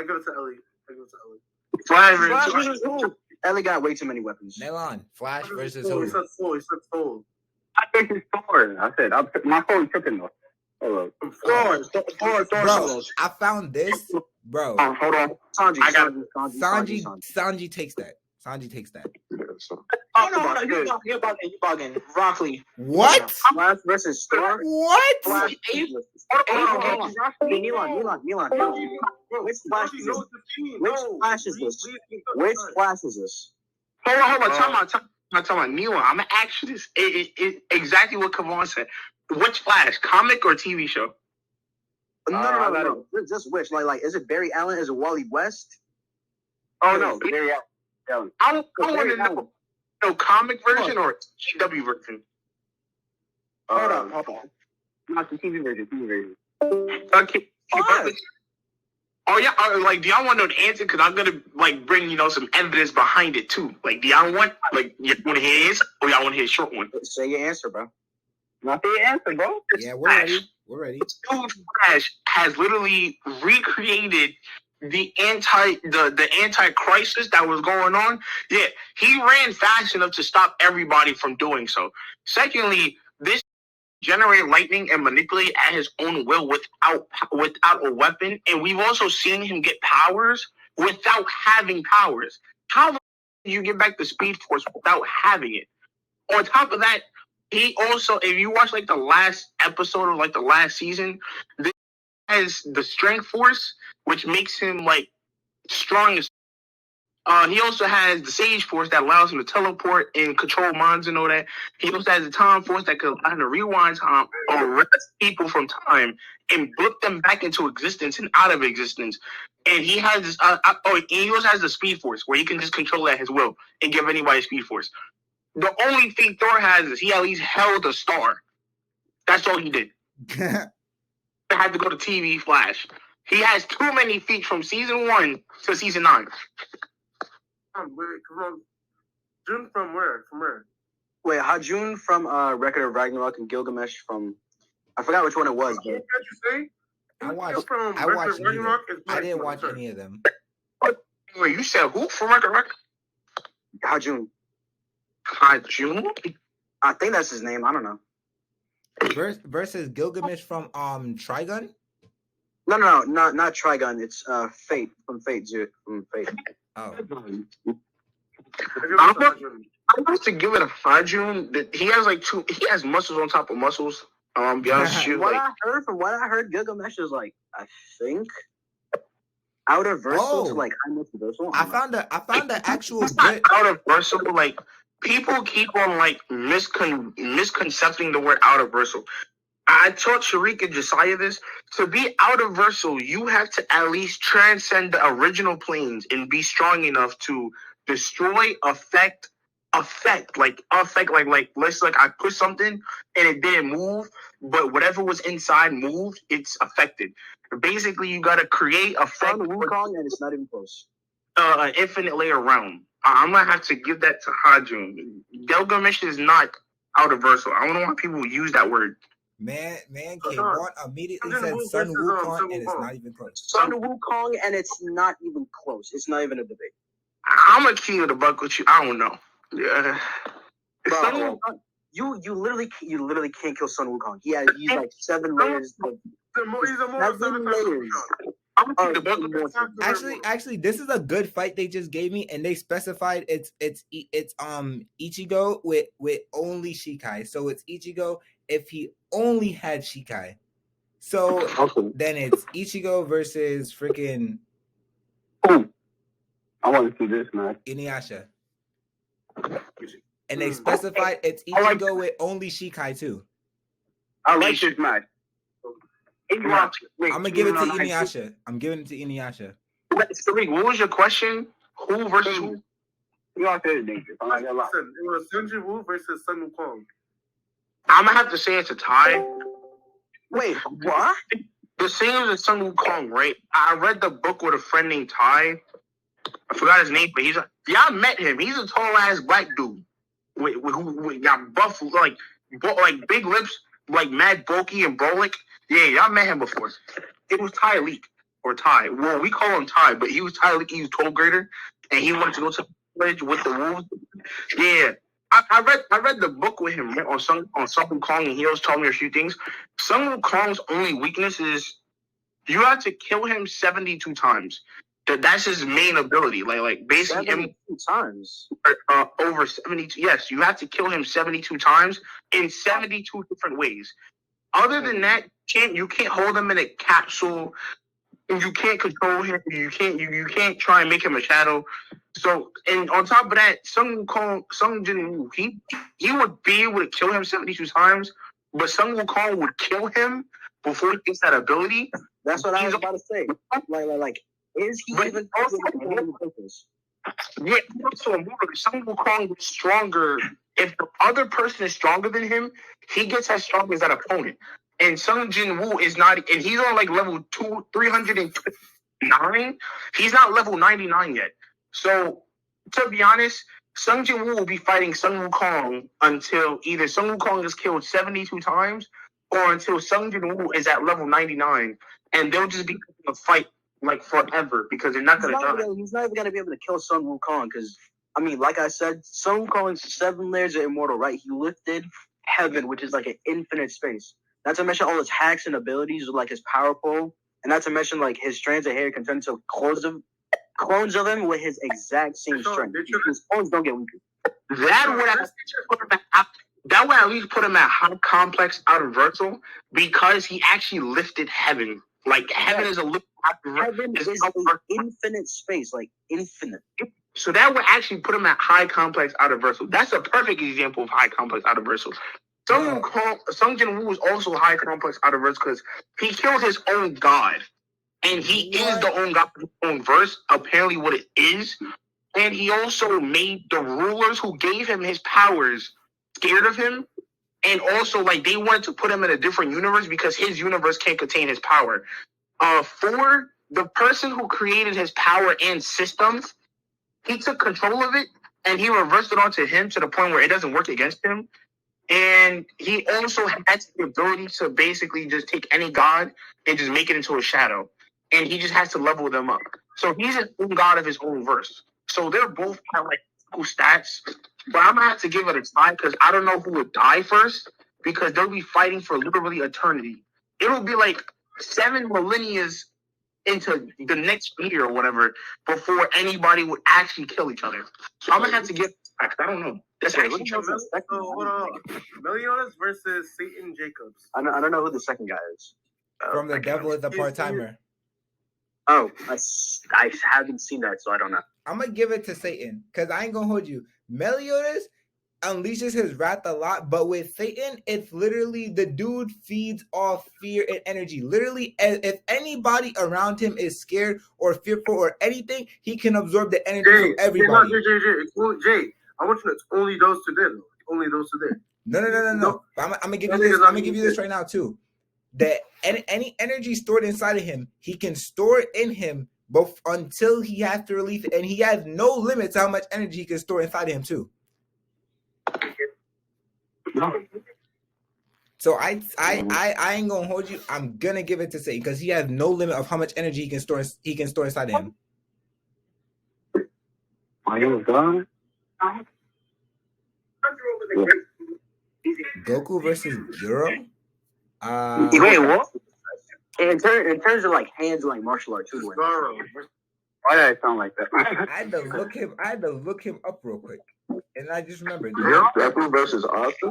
Flash Flash versus versus who? Ellie got way too many weapons. Melon. Flash versus Soul. who? He said Soul. I think it's Thor. I said, my phone tripping though. Hold up. Thor. Bro, I found this. Bro, Hold on. Sanji takes that. Sanji takes that. Oh no, you're bugging. Broccoli. What? Flash versus Thor. What? Flash. Hold on. Milan. Which Flash is this? Which Flash is this? Hold on. Time out. Neil, I'm gonna ask you this. It exactly what Kavon said. Which Flash, comic or TV show? No. Just which? Like, is it Barry Allen? Is it Wally West? Oh no, Barry Allen. I want to know. No, comic version or CW version? Hold on. Not the TV version. Okay. Oh yeah, like do y'all want to know the answer? Because I'm gonna bring some evidence behind it too. Like, do y'all want you want to hear his or y'all want to hear a short one? Say your answer, bro. Not the answer, bro. Yeah, we're ready. Dude, Flash has literally recreated the anti-crisis that was going on. Yeah, he ran fast enough to stop everybody from doing so. Secondly, this generate lightning and manipulate at his own will without a weapon, and we've also seen him get powers without having powers. How the do you get back the Speed Force without having it? On top of that, he also, if you watch the last episode of the last season, this has the Strength Force, which makes him strong as. He also has the Sage Force that allows him to teleport and control minds and all that. He also has the Time Force that could allow him to rewind time or arrest people from time and blip them back into existence and out of existence. And he has this. He also has the Speed Force where he can just control at his will and give anybody Speed Force. The only thing Thor has is he at least held a star. That's all he did. I had to go to TV Flash. He has too many feats from season 1 to season 9. Wait, come on. June from where? Wait, Hajun from Record of Ragnarok and Gilgamesh from I forgot which one it was. What did you say? I watched neither. I didn't watch any of them. Wait, you said who from Record? Hajun. Hajun? I think that's his name. I don't know. Versus Gilgamesh from Trigun? No, not Trigun. It's Fate from Fate. From Fate. Oh. I'm going to give it a Hajun. He has he has muscles on top of muscles. Be honest with you. From what I heard, Gilgamesh is I think outer versal to high multiversal. I found the actual good outer versal. People keep on misconcepting the word outer versal. I taught Sharik and Josiah this. To be outer versal, you have to at least transcend the original planes and be strong enough to destroy, affect. Let's I put something and it didn't move, but whatever was inside moved, it's affected. Basically, you gotta create a Sun Wukong and it's not even close. An infinite layer realm. I'm gonna have to give that to Hajun. Gilgamesh is not outer versal. I don't know why people use that word. Man came on immediately said Sun Wukong and it's not even close. Sun Wukong and it's not even close. It's not even a debate. I'm gonna keep the buck with you. I don't know. Yeah. Bro, you literally can't kill Sun Wukong. He's 7 layers. Actually, this is a good fight they just gave me, and they specified it's Ichigo with only Shikai. So it's Ichigo if he only had Shikai. So Okay. then it's Ichigo versus freaking Ooh. I want to see this match. Inuyasha. And they specified it's I like Ichigo with only Shikai too. I like this match. I'm gonna give it to Inuyasha. I'm giving it to Inuyasha. Tariq, what was your question? Who versus who? You all said it dangerous. I'm not gonna lie. Listen, it was Sun Jin-woo versus Sun Wukong. I'm gonna have to say it's a tie. Wait, what? The same as Sun Wukong, right? I read the book with a friend named Ty. I forgot his name, but y'all met him. He's a tall ass black dude who got buff, like big lips, like mad bulky and brolic. Yeah, y'all met him before. It was Ty Leak or Ty. Well, we call him Ty, but he was Ty Leak. He was 12th grader, and he wanted to go to college with the Wolves. Yeah. I read the book with him on Sun Wukong, and he always told me a few things. Sun Wukong's only weakness is you have to kill him 72 times. That's his main ability. Like basically 72 times. Over 72. Yes, you have to kill him 72 times in 72 different ways. Other than that, you can't hold him in a capsule. You can't control him. You can't try and make him a shadow. So, and on top of that, Sun Jin-woo, he would be able to kill him 72 times, but Sun Wukong would kill him before he gets that ability. That's what I was about to say. Like, is he even purpose? Yeah, also Sun Wukong is stronger. If the other person is stronger than him, he gets as strong as that opponent. And Sun Jin-woo is not, and he's on like level 309. He's not level 99 yet. So, to be honest, Sun Jin-woo will be fighting Sun Wukong until either Sun Wukong is killed 72 times or until Sun Jin-woo is at level 99. And they'll just be a fight like forever because they're not going to die. He's not even going to be able to kill Sun Wukong because, I mean, like I said, Sun Wukong's 7 layers of immortal, right? He lifted heaven, which is like an infinite space. Not to mention all his hacks and abilities with like his power pole. And not to mention like his strands of hair can turn into clones of him with his exact same strength. His clones don't get weaker. That would at least put him at high complex out of Virtual because he actually lifted heaven. Like heaven is a lift. Heaven is an infinite space, like infinite. So that would actually put him at high complex out of Virtual. That's a perfect example of high complex out of Virtual. Sun Jin-woo is also high complex out of verse because he killed his own god. And he is the own god of his own verse, apparently what it is. And he also made the rulers who gave him his powers scared of him. And also, like, they wanted to put him in a different universe because his universe can't contain his power. For the person who created his power and systems, he took control of it and he reversed it onto him to the point where it doesn't work against him. And he also has the ability to basically just take any god and just make it into a shadow. And he just has to level them up. So he's an own god of his own verse. So they're both kind of like equal stats. But I'm going to have to give it a tie because I don't know who would die first because they'll be fighting for literally eternity. It'll be like 7 millennia into the next year or whatever before anybody would actually kill each other. So I'm going to have to give it a tie. I don't know. That's actually Meliodas versus Satan Jacobs. I don't know who the second guy is. From The Devil is a Part-Timer. Oh, I haven't seen that, so I don't know. I'm going to give it to Satan because I ain't going to hold you. Meliodas unleashes his wrath a lot, but with Satan, it's literally the dude feeds off fear and energy. Literally, if anybody around him is scared or fearful or anything, he can absorb the energy from everybody. Jay, I want you to. It's only those two there. Only those two there. No. I'm gonna give you this. I'm gonna give you this right now too. That any energy stored inside of him, he can store it in him, but until he has to release it, and he has no limits how much energy he can store inside of him too. So I ain't gonna hold you. I'm gonna give it to Satan because he has no limit of how much energy he can store inside of him. Are you done? Goku versus Guro? Wait, what? In terms of like hands and like martial arts, who wins? Why did I sound like that? I had to look him up real quick, and I just remembered. Deku versus Austin?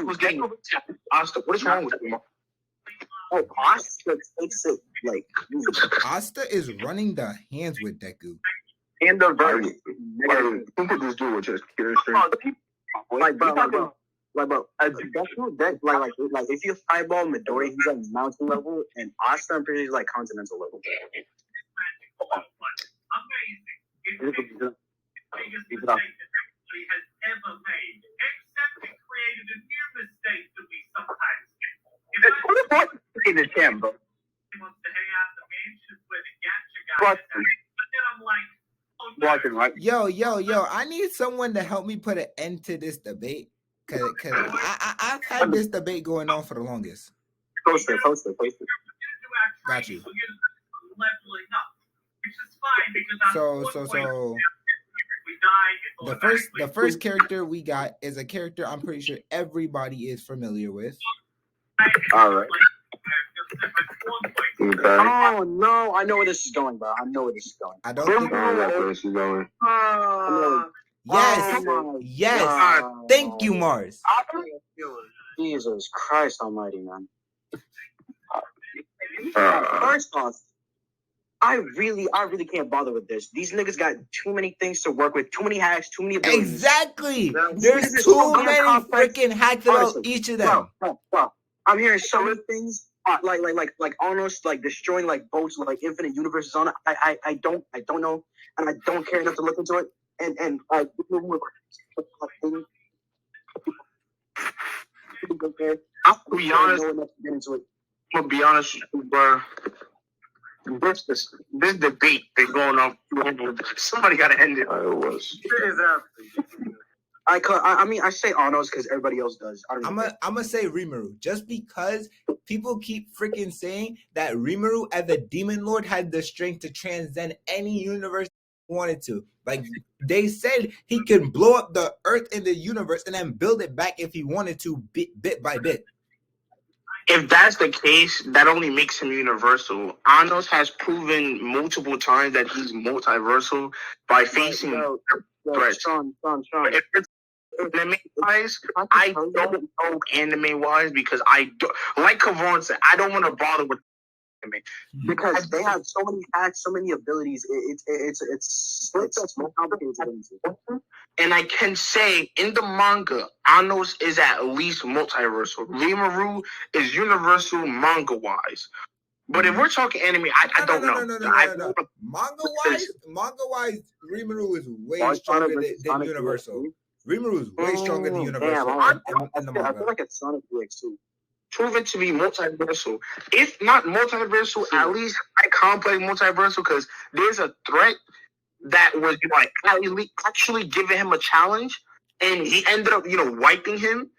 was getting Asta. What is wrong with him? Oh, Asta takes it like Asta is running the hands with Deku. and the verse. Think of this dude with just pure Like, bro, like if you eyeball Midori, he's like mountain level, and Asta, I'm pretty sure, like continental level. It's him, bro. Watching, right? Yo, I need someone to help me put an end to this debate. Cause I've had this debate going on for the longest. Poster. Got you. So the first character we got is a character I'm pretty sure everybody is familiar with. All right. Okay. Oh no, I know where this is going, bro. I know where this is going. I don't think. This is going. Yes. Thank you, Mars. Jesus Christ Almighty, man. First off, I really can't bother with this. These niggas got too many things to work with, too many hacks, too many abilities. Exactly. There's too many freaking hacks about each of them. Bro, I'm hearing so many things. Like almost like destroying like boats, like infinite universes on it. I don't know, and I don't care enough to look into it. And I'll be honest. I'm gonna be honest, bro. This debate that's going on. Somebody got to end it. It was. I mean, I say Anos because everybody else does. I'm gonna say Rimuru just because people keep freaking saying that Rimuru as a demon lord had the strength to transcend any universe he wanted to. Like they said, he can blow up the earth in the universe and then build it back if he wanted to, bit by bit. If that's the case, that only makes him universal. Anos has proven multiple times that he's multiversal by facing threats. Sean. If it's anime-wise, I don't know anime-wise because I don't, like Kavon said, I don't want to bother with anime. Because they have so many hacks, so many abilities. It's more complicated than it. And I can say in the manga, Anos is at least multiversal. Rimuru is universal manga-wise. But if we're talking anime, I don't know. No. Manga-wise, Rimuru is way stronger than Universal. Rimuru is way stronger than Universal in the manga. I feel like it's Sonic DX too. Proven to be multiversal. If not multiversal, at least I complex multiversal because there's a threat that was like actually giving him a challenge, and he ended up wiping him.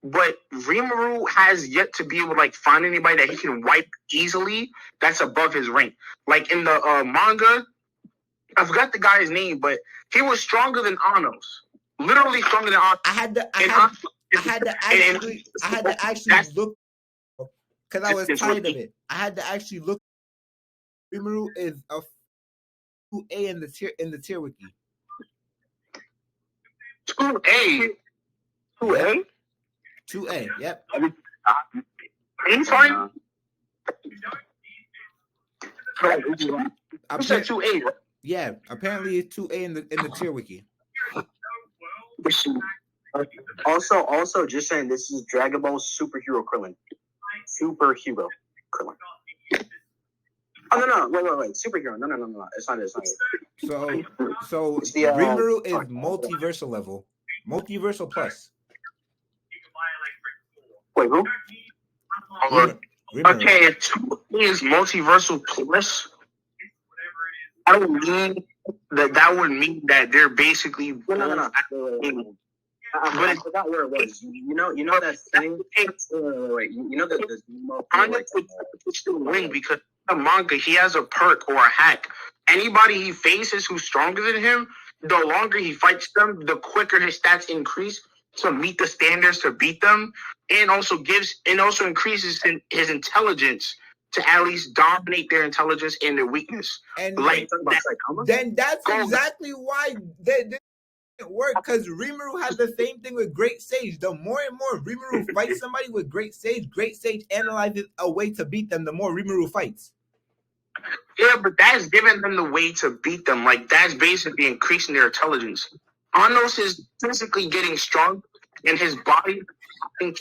But Rimuru has yet to be able to like find anybody that he can wipe easily that's above his rank. Like in the manga, I forgot the guy's name, but he was stronger than Anos. Literally stronger than Anos. I had to actually look because I was tired of it. I had to actually look. Rimuru is a 2A in the tier wiki. 2A. 2A. 2A. Yep. He's fine. I said 2A. Yeah, apparently it's 2A in the tier wiki. Also, just saying, this is Dragon Ball Superhero Krillin. Superhero Krillin. Oh no! Wait! Superhero? No! It's not it. So Rimuru is multiversal level, multiversal plus. Wait, who? Okay, if 2 is multiversal plus, I don't mean that would mean that they're basically No. I forgot where it was. You know that thing. Wait. You know that I know it's still win because in the manga he has a perk or a hack. Anybody he faces who's stronger than him, the longer he fights them, the quicker his stats increase to meet the standards to beat them, and also increases his intelligence to at least dominate their intelligence and their weakness. And like then that's exactly why It worked because Rimuru has the same thing with Great Sage. The more and more Rimuru fights somebody with Great Sage analyzes a way to beat them. The more Rimuru fights. Yeah, but that's giving them the way to beat them. Like, that's basically increasing their intelligence. Anos is physically getting strong, and his body his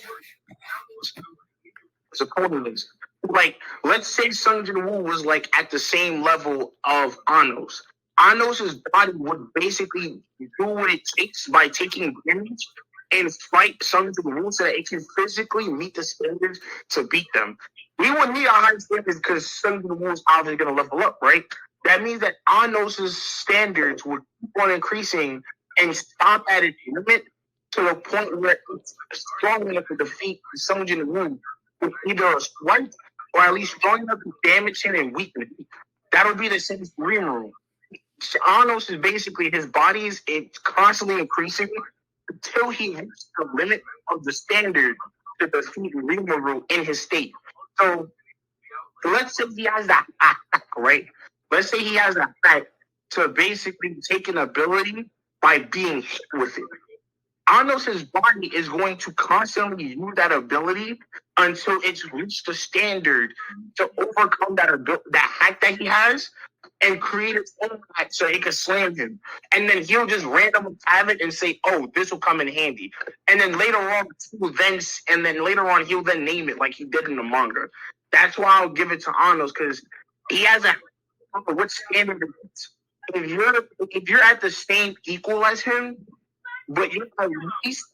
opponent is. Like, let's say Sung Jin Woo was like at the same level of Anos. Anos' body would basically do what it takes by taking damage and fight Sung Jin Woo so that it can physically meet the standards to beat them. We would need a high standards because Sung Jin Woo is obviously going to level up, right? That means that Anos' standards would keep on increasing and stop at its limit to the point where it's strong enough to defeat Sung Jin Woo with either a swipe or at least strong enough to damage him and weaken him. That'll be the same as Rimuru. Anos is basically, his body is constantly increasing until he reaches the limit of the standard to defeat Rimuru in his state. So let's say he has that hack, right? Let's say he has that hack to basically take an ability by being hit with it. Anos' body is going to constantly use that ability until it's reached the standard to overcome that hack that he has and create its own hack so it can slam him. And then he'll just randomly have it and say, oh, this will come in handy. And then later on, he'll then name it like he did in the manga. That's why I'll give it to Anos, because he has what standard it is. If you're at the same equal as him, but you're at least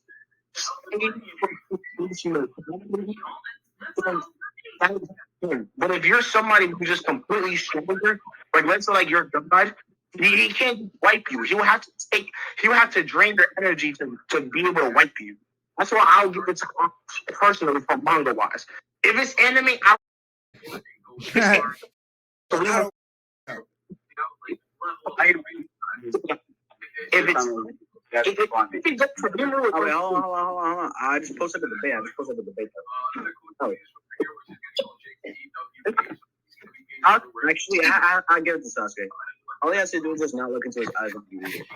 but if you're somebody who's just completely stronger, like let's say like you're God, he can't wipe you. He'll have to drain your energy to be able to wipe you. That's why I'll give it to personally from manga wise. If it's anime, if it's hold on. I just posted the debate. Actually, I give it to Sasuke. All he has to do is just not look into his eyes when he reads it.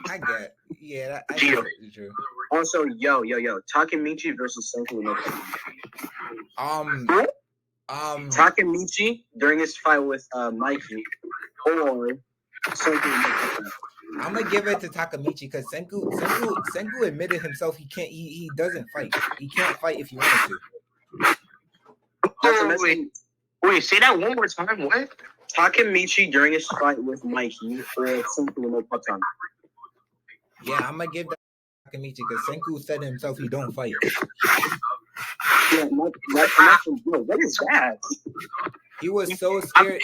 I get it. Yeah, I get it. True. Also, yo, Takemichi versus Senku. Takemichi during his fight with Mikey, or Senku. I'm gonna give it to Takemichi because Senku admitted himself he doesn't fight. He can't fight if he wanted to. Wait, say that one more time. What? Takemichi during his fight with Mikey or Senku no Patan. Yeah, I'm gonna give that to Takemichi because Senku said himself he don't fight. Yeah, what is that? He was so scared.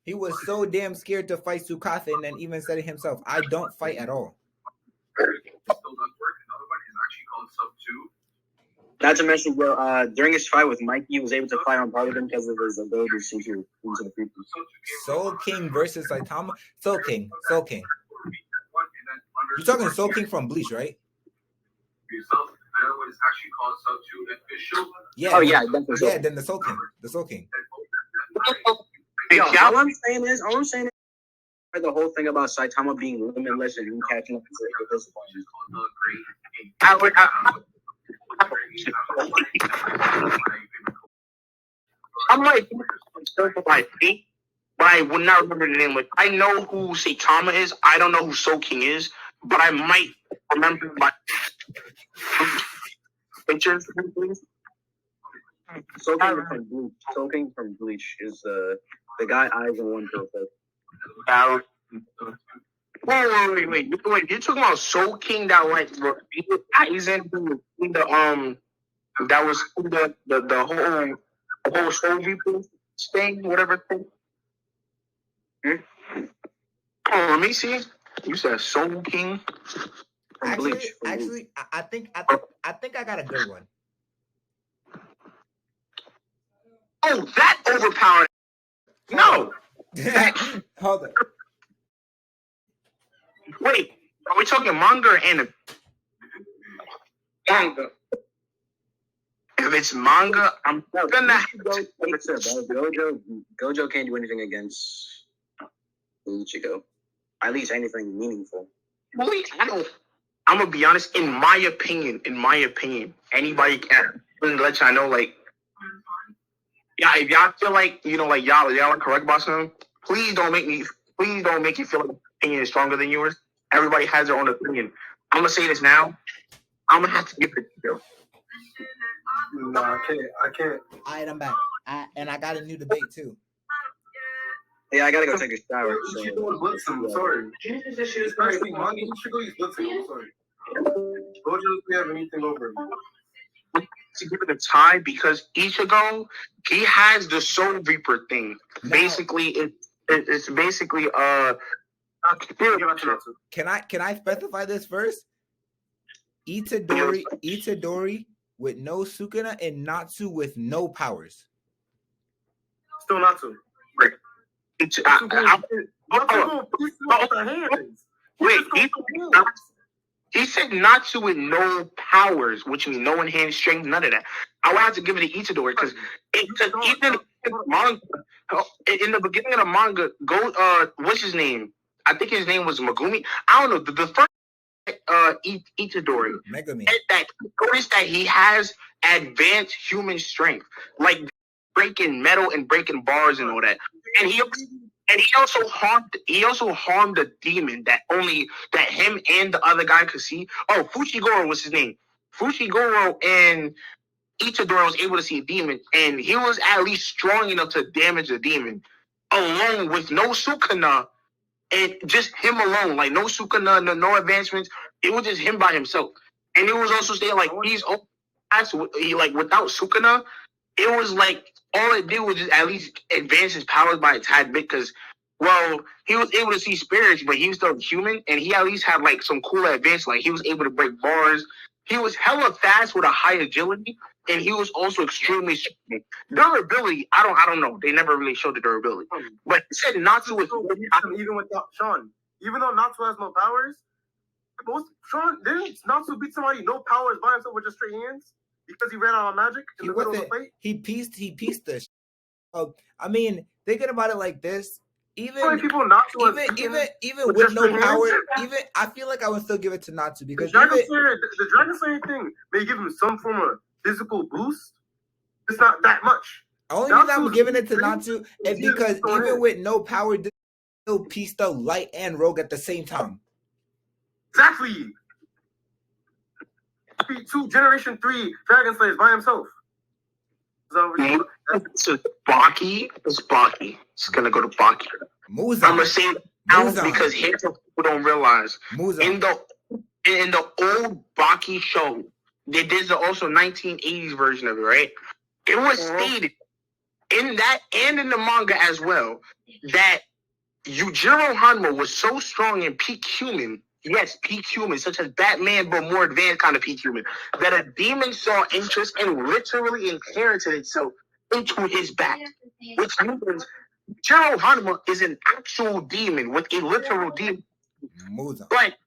He was so damn scared to fight Tsukasa and then even said it himself, I don't fight at all. Not to mention, during his fight with Mikey, he was able to fight on part of him because of his ability to see into the future. Soul King versus Saitama? Soul King. You're talking Soul King from Bleach, right? Yeah. Oh, yeah, definitely. Yeah, then the Soul King. Yo, all I'm saying is the whole thing about Saitama being limitless and catching up with his I'm like, but I would not remember the name. Like, I know who Saitama is. I don't know who Soul King is, but I might remember my pictures. Soul King from Bleach is the guy eyes in one person. Wait! You're talking about Soul King that like eyes in the that was the whole Soul people thing, whatever thing. Oh, let me see. You said Soul King from Bleach. Actually, I think I got a good one. Oh, that overpowered. No. Hold on. Wait, are we talking manga or anime? Manga. If it's manga, I'm gonna have to. Gojo can't do anything against Ichigo. At least anything meaningful. Really, I'm gonna be honest. In my opinion, anybody can let y'all know. Like, yeah, if y'all feel like like y'all are correct about something, please don't make you feel like my opinion is stronger than yours. Everybody has their own opinion. I'm gonna say this now. I'm gonna have to give it to you. No, I can't. All right, I'm back. And I got a new debate too. Yeah, I gotta go take a shower. You should go with Blitzum. I'm sorry. Especially manga, you should go use Blitzum. I'm sorry. Don't just have anything over him. To give it a tie because Ichigo, he has the Soul Reaper thing. Now, basically, it's basically Can I specify this first? Itadori with no Sukuna and Natsu with no powers. Still Natsu. Right. Wait, he said Natsu with no powers, which means no enhanced strength, none of that. I would have to give it to Itadori because even in the beginning of the manga, what's his name? I think his name was Megumi. I don't know. The first Itadori, Megumi. Notice that he has advanced human strength, like breaking metal and breaking bars and all that. And he also harmed a demon that him and the other guy could see. Oh, Fushiguro was his name. Fushiguro and Itadori was able to see a demon, and he was at least strong enough to damage the demon alone with no Sukuna. And just him alone, like no Sukuna, no advancements. It was just him by himself. And it was also saying like without Sukuna, it was like all it did was just at least advance his powers by a tad bit because, well, he was able to see spirits, but he was still human, and he at least had like some cool advance. Like he was able to break bars. He was hella fast with a high agility, and he was also extremely strong. Durability, I don't know. They never really showed the durability. But he said Natsu was even without Sean. Even though Natsu has no powers, didn't Natsu beat somebody no powers by himself with just straight hands? Because he ran out of magic in the middle of the fight? He pieced the I mean, thinking about it like this, even with no powers, I feel like I would still give it to Natsu because the Dragon Slayer thing may give him some form of physical boost. It's not that much. The only reason I'm giving it to Natsu is because even with no power, they still pieced up Light and Rogue at the same time. Exactly. 2 Generation 3 Dragon Slayers by himself. So Baki. It's Baki. It's gonna go to Baki. Muzan. I'm gonna say it now because here's what people don't realize. Muzan. In the old Baki show, they did the also 1980s version of it, right? It was stated in that and in the manga as well that Yujiro Hanma was so strong in peak human. Yes, peak human, such as Batman, but more advanced kind of peak human, that a demon saw interest and literally inherited itself into his back. Which means Jiro Hanma is an actual demon with a literal demon. But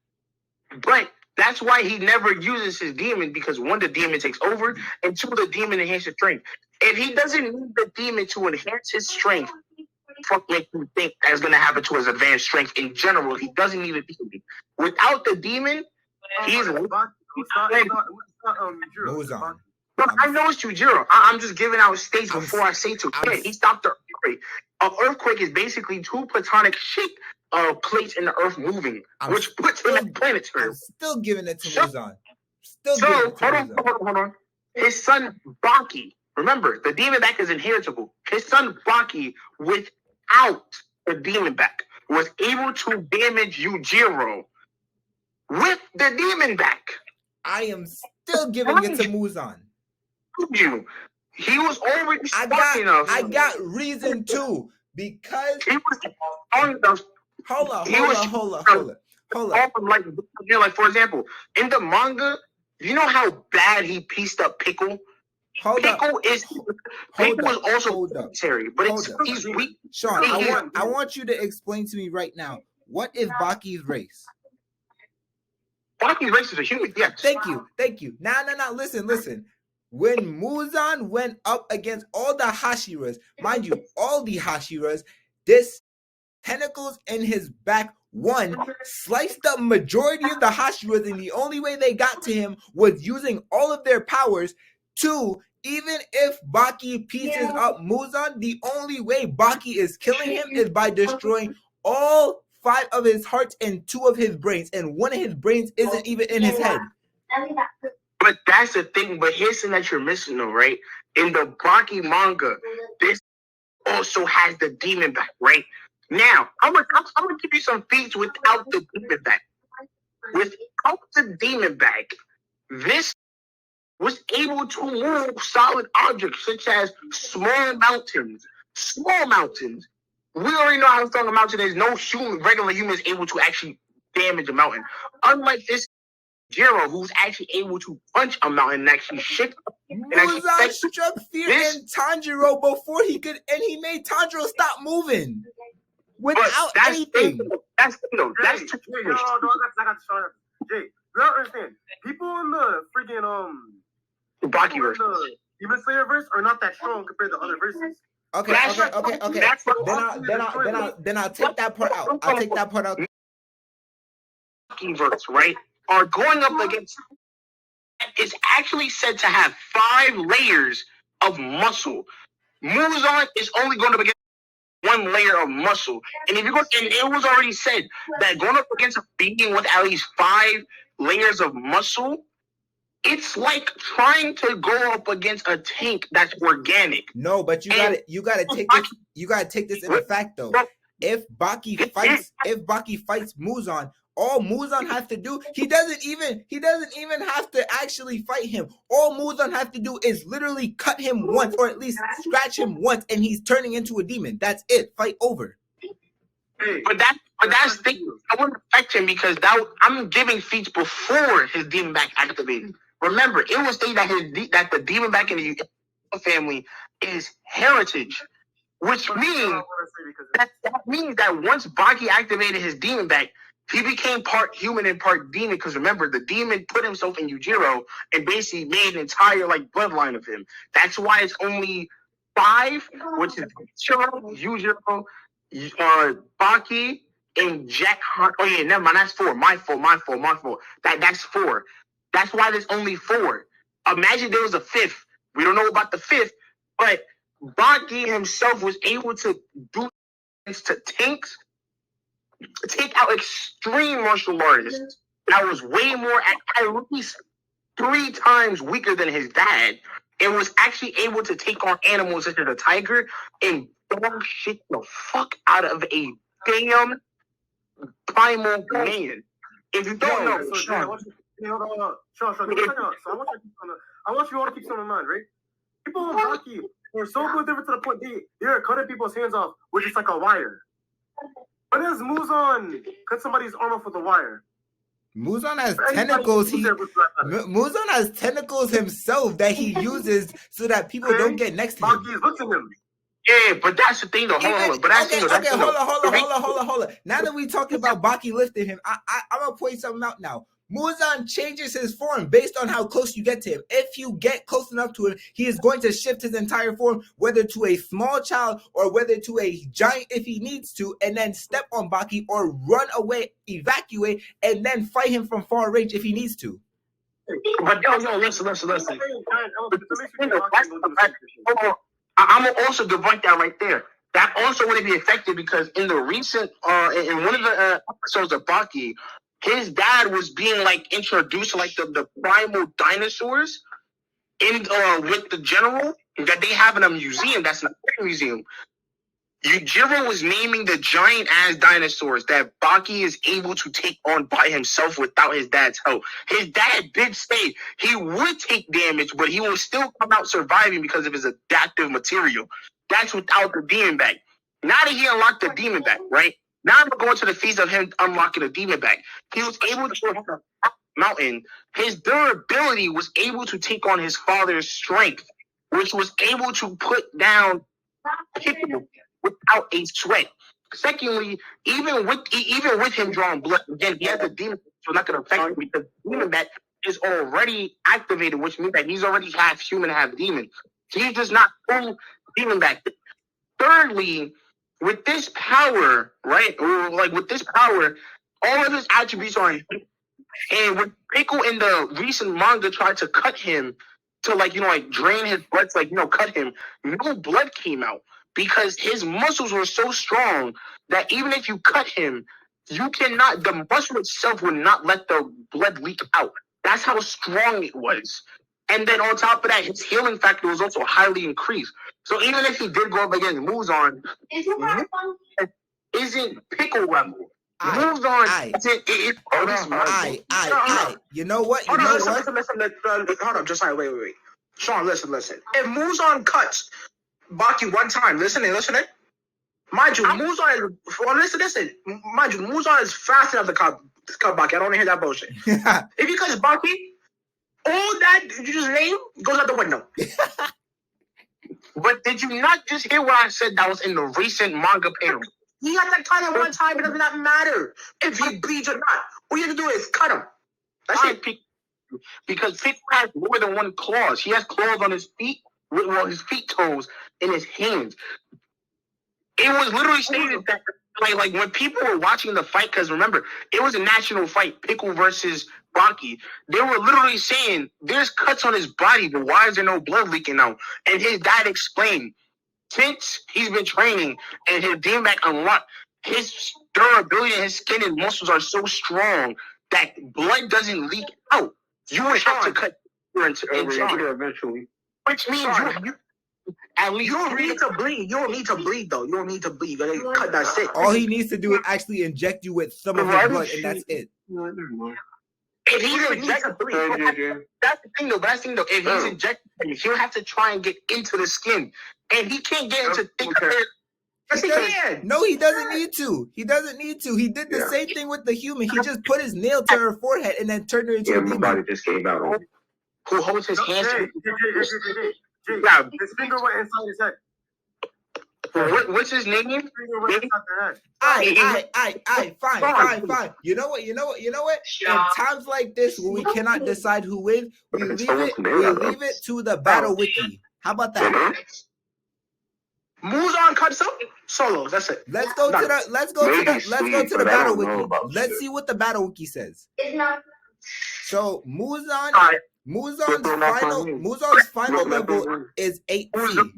that's why he never uses his demon, because 1, the demon takes over, and 2, the demon enhances strength. If he doesn't need the demon to enhance his strength, fuck make you think that's gonna happen to his advanced strength in general. He doesn't need a demon. Without the demon, he's Muzan. But I know it's Yujiro. I'm just giving out states before I say to him. He stopped the earthquake. An earthquake is basically 2 platonic plates in the earth moving, which puts him in planetary. I'm still giving it to Muzan. Hold on. His son Baki. Remember, the demon back is inheritable. His son Baki, without the demon back, was able to damage Yujiro with the demon back. I am still giving it to Muzan. He was already smart enough. I got reason to, because he was strong enough. Hold on. Like, for example, in the manga, you know how bad he pieced up Pickle? Pickle is also military, but he's weak. Sean, I want you to explain to me right now, what is Baki's race? Baki's race is a human, yes. Thank you. Now, listen. When Muzan went up against all the Hashiras, mind you, all the Hashiras, this tentacles in his back, 1, sliced up majority of the Hashiras, and the only way they got to him was using all of their powers. 2, even if Baki pieces up Muzan, the only way Baki is killing him is by destroying all 5 of his hearts and 2 of his brains, and 1 of his brains isn't even in his head. But that's the thing. But here's something that you're missing, though, right? In the Baki manga, this also has the demon back, right? Now, I'm gonna give you some feats without the demon back. Without the demon back, this was able to move solid objects such as small mountains. Small mountains. We already know how strong a mountain is. No regular human is able to actually damage a mountain. Unlike this Jiro, who's actually able to punch a mountain and actually shift. Muzan struck fear in Tanjiro before he could, and he made Tanjiro stop moving without anything. That's Jay, no, I got to show you. Jay, you don't understand. People in the freaking Baki verse, Demon Slayer verse are not that strong compared to other verses. Okay. Then I'll take that part out. I'll take that part out. Baki verse, right? Are going up against is actually said to have 5 layers of muscle. Muzan is only going up against 1 layer of muscle. And if you go, and it was already said that going up against a being with at least 5 layers of muscle, it's like trying to go up against a tank that's organic. No, but you gotta take this in the fact though. If Baki fights Muzan, all Muzan has to do, he doesn't even have to actually fight him. All Muzan has to do is literally cut him once, or at least scratch him once, and he's turning into a demon. That's it. Fight over. But that's the thing. I wouldn't affect him because I'm giving feats before his demon back activated. Remember, it was stated that the demon back in the family is heritage, which means that once Baki activated his demon back, he became part human and part demon. Because remember, the demon put himself in Yujiro and basically made an entire bloodline of him. That's why it's only 5, which is Yujiro, Baki, and Jack Hunt. Oh yeah, never mind. That's 4. My fault. That's 4. That's why there's only 4. Imagine there was a 5th. We don't know about the 5th, but Baki himself was able to do things to tanks, take out extreme martial artists that was way more, at least 3 times weaker than his dad, and was actually able to take on animals such as a tiger and dog shit the fuck out of a damn primal man. If you don't know, Sean, I want you all to keep something in mind, right? People in Baki are so good different to the point they're cutting people's hands off with just like a wire. What does Muzan cut somebody's arm off with a wire? Muzan has tentacles. Muzan has tentacles himself that he uses so that people don't get next to him. Baki is lifting him. Yeah, but that's the thing though. Hold on. Now that we talking about Baki lifting him, I'm gonna point something out now. Muzan changes his form based on how close you get to him. If you get close enough to him, he is going to shift his entire form, whether to a small child or whether to a giant if he needs to, and then step on Baki or run away, evacuate, and then fight him from far range if he needs to. But listen. I'm gonna also debunk that right there. That also wouldn't be effective because in the recent, in one of the episodes of Baki, his dad was being introduced to the primal dinosaurs in with the general that they have in a museum. That's an aquarium museum. Yujiro was naming the giant ass dinosaurs that Baki is able to take on by himself without his dad's help. His dad did say he would take damage, but he will still come out surviving because of his adaptive material. That's without the demon back. Now that he unlocked the demon back, right? Now I'm going to the feast of him unlocking the demon back. He was able to hit the mountain. His durability was able to take on his father's strength, which was able to put down people without a sweat. Secondly, even with him drawing blood, again, he has the demon, so not going to affect him because the demon back is already activated, which means that he's already half human, half demon. So he's just not full demon back. Thirdly, with this power, right? Or like with this power, all of his attributes are in. And when Pickle in the recent manga tried to cut him to like drain his blood, to, cut him, no blood came out because his muscles were so strong that even if you cut him, the muscle itself would not let the blood leak out. That's how strong it was. And then on top of that, his healing factor was also highly increased. So even if he did go up against Muzan, isn't Pickle level. Muzan You know what? Hold on, listen. Hold on, just like wait. Sean, listen. If Muzan cuts Baki one time, listening. Mind you, Muzan is fast enough to cut Baki. I don't want to hear that bullshit. If he cuts Baki, all that you just named goes out the window. But did you not just hear what I said that was in the recent manga panel? He got that cut him one time. It does not matter if he bleeds or not. All you have to do is cut him. That's it. Because Pickle has more than one claws. He has claws on his feet, his feet toes, and his hands. It was literally stated that, like when people were watching the fight, because remember, it was a national fight, Pickle versus Baki. They were literally saying, there's cuts on his body, but why is there no blood leaking out? And his dad explained, since he's been training and his DMAC unlocked, his durability and his skin and muscles are so strong that blood doesn't leak out. You would have to cut eventually. Which means you at least you don't need to bleed. You don't need to bleed though. You don't need to bleed. You gotta cut that shit. All he needs to do is actually inject you with some of his blood, and that's it. If he's injected, that's the thing though. If he's injected, he'll have to try and get into the skin, and he can't get into thick hair. Yes, he can. No, he doesn't need to. He did the same thing with the human. He just put his nail to her forehead and then turned her into a demon. Body just came out. Who holds his hands? Yeah, his finger went inside his head. What's his name? His finger went inside their head. Fine. You know what? In times like this, when we cannot decide who wins, we leave it to the battle wiki. How about that? Muzan cuts up solos. That's it. Let's go to the battle wiki. Let's see what the battle wiki says. So Muzan's final level is 8C.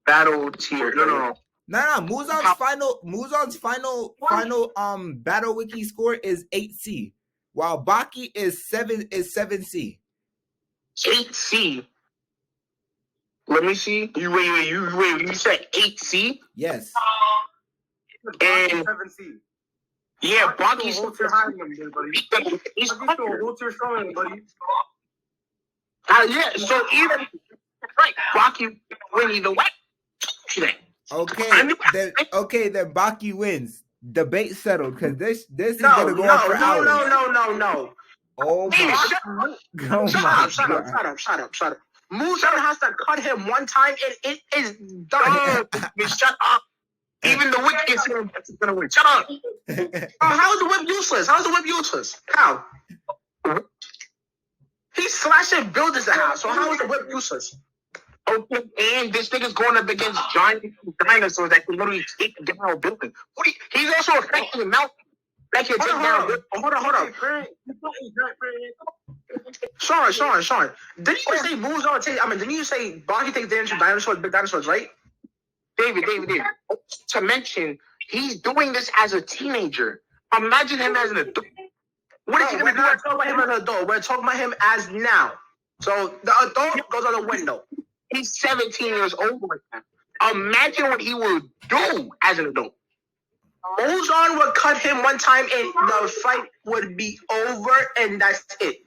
Battle tier. No. Muzan's final battle wiki score is 8C, while Baki is 7C. 8C. Let me see. You said 8C? Yes. And 7C. yeah, Baki's He's wheelchair stronger, buddy. Yeah, so even right, Baki win either way. Okay, then Baki wins. Debate settled, because this is gonna go on for hours. No. Oh my! Shut up. Muzan has to cut him one time, and it is done. Shut up. Even the whip is gonna win. Shut up. How is the whip useless? How? He's slashing buildings at house. So how is the whip useless? Okay, and this nigga's going up against giant dinosaurs that can literally take down a building. He's also affecting the mountain. That can take down a building. Hold on. Sean. Didn't you say Muzan didn't you say Baki takes damage from dinosaurs, big dinosaurs, right? David. To mention, he's doing this as a teenager. Imagine him as an adult. What is he going to do? We're talking about him as an adult. We're talking about him as now. So the adult goes out the window. He's 17 years old right now. Imagine what he will do as an adult. Muzan would cut him one time and the fight would be over, and that's it.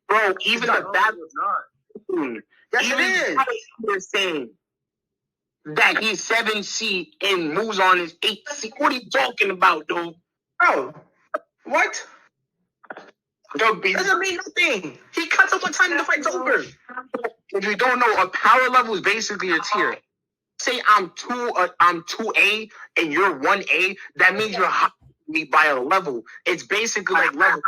Bro, even the battle is not. Yes, it is. They're saying that he's 7C and Muzan is 8C. What are you talking about, dude? Bro, what? Doesn't mean nothing. He cuts him one time and the fight's over. If you don't know, a power level is basically a tier. Say I'm 2A and you're 1A, that means you're higher than me by a level. It's basically like level.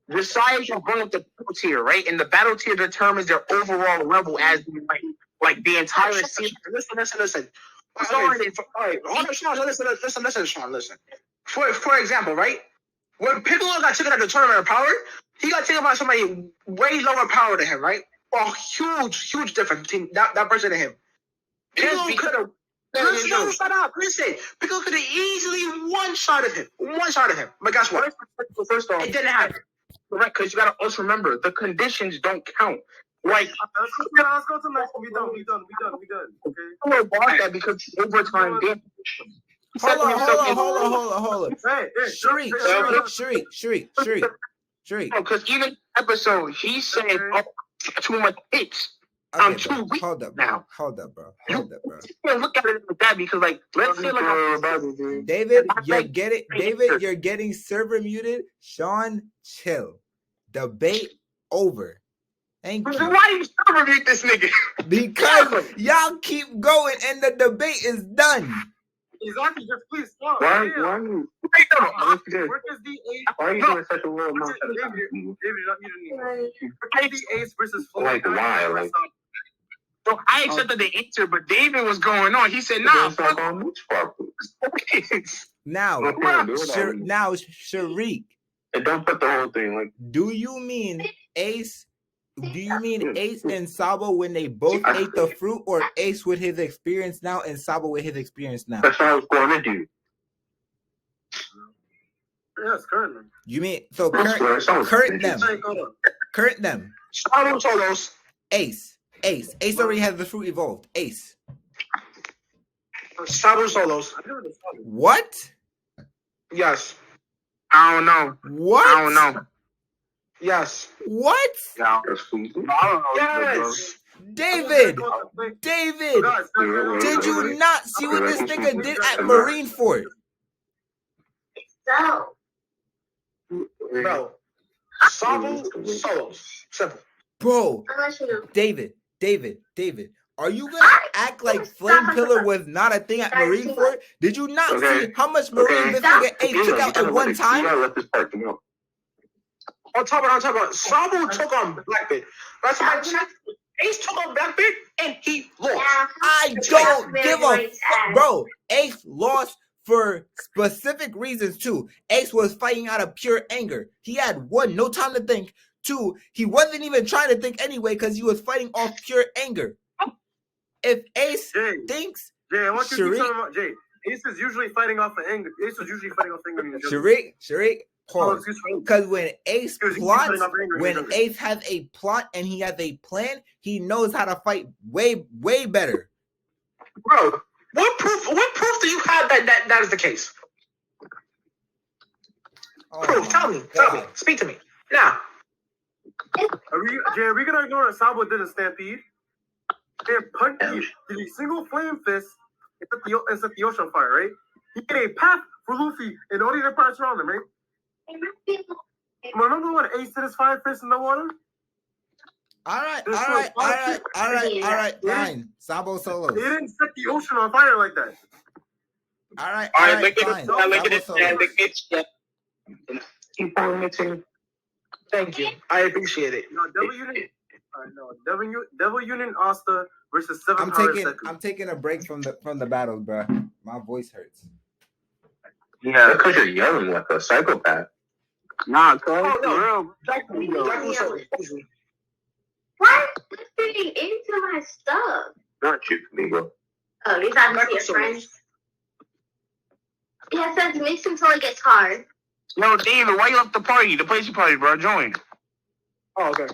The size you're going with the battle tier, right? And the battle tier determines their overall level as like the entire season. Listen. All right, hold on, Sean. Listen, Sean. Listen. For example, right? When Piccolo got taken at the tournament of power, he got taken by somebody way lower power than him, right? A huge difference between that person and him. Piccolo could have. Shut up. Listen, Piccolo could have easily one-shotted him. But guess what? First off, It didn't happen. correct, because you gotta also remember the conditions don't count. Like, Let's go to the next one. We done. Okay. Piccolo lost that because overtime damage. Hold on. Hey, Shriek. Because even episode, he said, "Oh, too much hits. I'm Okay, too weak hold up, now." Hold up, bro. You can't look at it like that because, like, let's say, like, David, you're getting server muted. Sean, chill. Debate over. Thank you. why you server mute this nigga? Because y'all keep going and the debate is done. Exactly. Just please stop. Why Damn. are you Work is the ace. why are you doing such a low amount of David, time? you don't need to. Work is the ace versus flow. Like, why? Like, So I accepted the answer, but David was going on. He said, "Nah, it's like fuck on which part? Now, Sharik, And don't put the whole thing like do you mean Ace? Do you mean Ace and Sabo when they both ate the fruit, or Ace with his experience now and Sabo with his experience now? that's what I was going to do. Yes, currently. You mean so I swear, it sounds current them? Hey, hold on. Current them. Sabo Solos. Ace already has the fruit evolved. Ace. Sabo Solos. What? Yes. I don't know. What? I don't know." Yes. What? Yeah. That's food. Yes. David, Guys, did you not see what this nigga did at Marineford? Bro. Sabo Solos. Simple. Bro, David, are you gonna act like Flame Pillar was not a thing at Marineford? Did you not see how much Marine this nigga Ace took out at one You time? gotta let this part come out. On top of Sabo took on Blackbeard. That's my check. Ace took on Blackbeard and he lost. I don't give a fuck, bro. Ace lost for specific reasons too. Ace was fighting out of pure anger. He had one, no time to think. Two, he wasn't even trying to think anyway because he was fighting off pure anger. If Ace thinks, Jay, I want you to Sharik- keep talking about Jay. Ace is usually fighting off of anger. Ace was usually fighting off anger. Sharik, pause. Because when Ace plots, when Ace has a plot and he has a plan, he knows how to fight way better. Bro, what proof do you have that is the case? Proof, tell me. Speak to me. Now. Are we gonna ignore that Sabo did a stampede? He did a single flame fist and set the ocean on fire, right? He made a path for Luffy and all the other parts around him, right? Remember when Ace did his fire fist in the water? All right, fine. Sabo Solos. They didn't set the ocean on fire like that. All right, fine. Keep on mixing. Thank you. I appreciate it. No, Devil Union Asta versus Seven Power. I'm taking a break from the battles, bro. My voice hurts. Yeah, because you're yelling like a psychopath. Nah, cuz. What? What's getting into my stuff? Not you, Migo. Oh, you're talking to your friends? Yeah, it says mix until it gets hard. Yo, David, why you left the party? The PlayStation party, bro. Join. Oh, okay.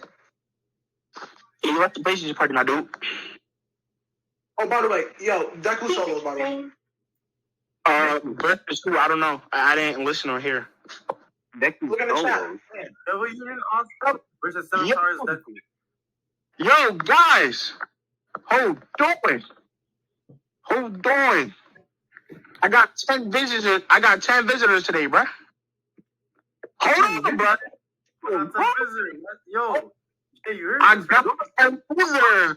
Yeah, you left the PlayStation party, now, dude. Oh, by the way, yo, Deku Solos, by the way. Breakfast too. I don't know. I didn't listen or hear. Look at the chat. Devil Union Asta versus Seven Powers Deku. Yo, guys, hold on. I got 10 visitors. I got 10 visitors today, bro. Hold on, bro. Yo, Jay, you heard I this? got 10 visitors.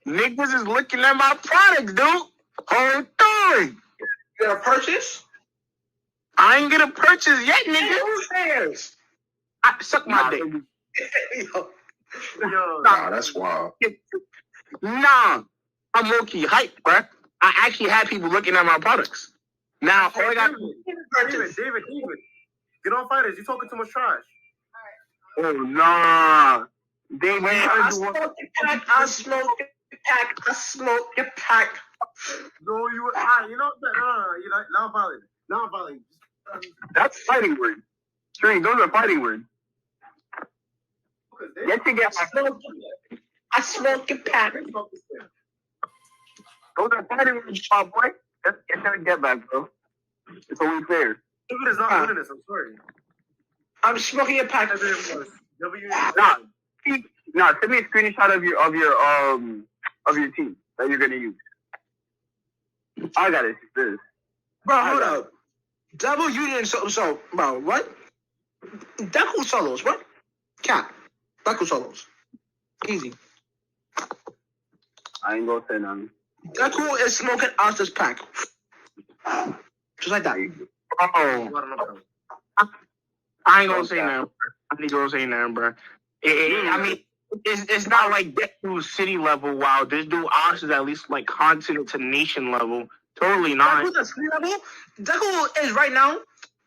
Niggas is looking at my products, dude. Hold on. You gonna purchase? I ain't gonna purchase yet, nigga. Who cares? I suck my dick. Yo. Yo, Nah, that's wild. Nah, I'm low-key hype, bro. I actually had people looking at my products. Now, all I got. David, get on fighters. You're talking too much trash. Oh, nah. David, I smoke your pack. I smoke your pack. No, you know, you're not violent. Not violent. That's fighting word. Stream, those are fighting words. Get together. I smoke your pack. Those are fighting words, my boy. Get that get back, bro. It's only fair. David is not winning this. I'm sorry. I'm smoking your pack. Nah, send me a screenshot of your team that you're gonna use. I got it. This. Bro, hold up. Double Union so bro, what? Deku solos, what? Cap. Deku solos. Easy. I ain't gonna say nothing. Deku is smoking Asta's pack. Just like that. Oh. I ain't gonna say nothing. I ain't gonna say nothing, bro. I mean, it's not like Deku's city level. Wow, this dude Ox is at least like continent to nation level. Totally not. Deku's at city level. Deku is right now.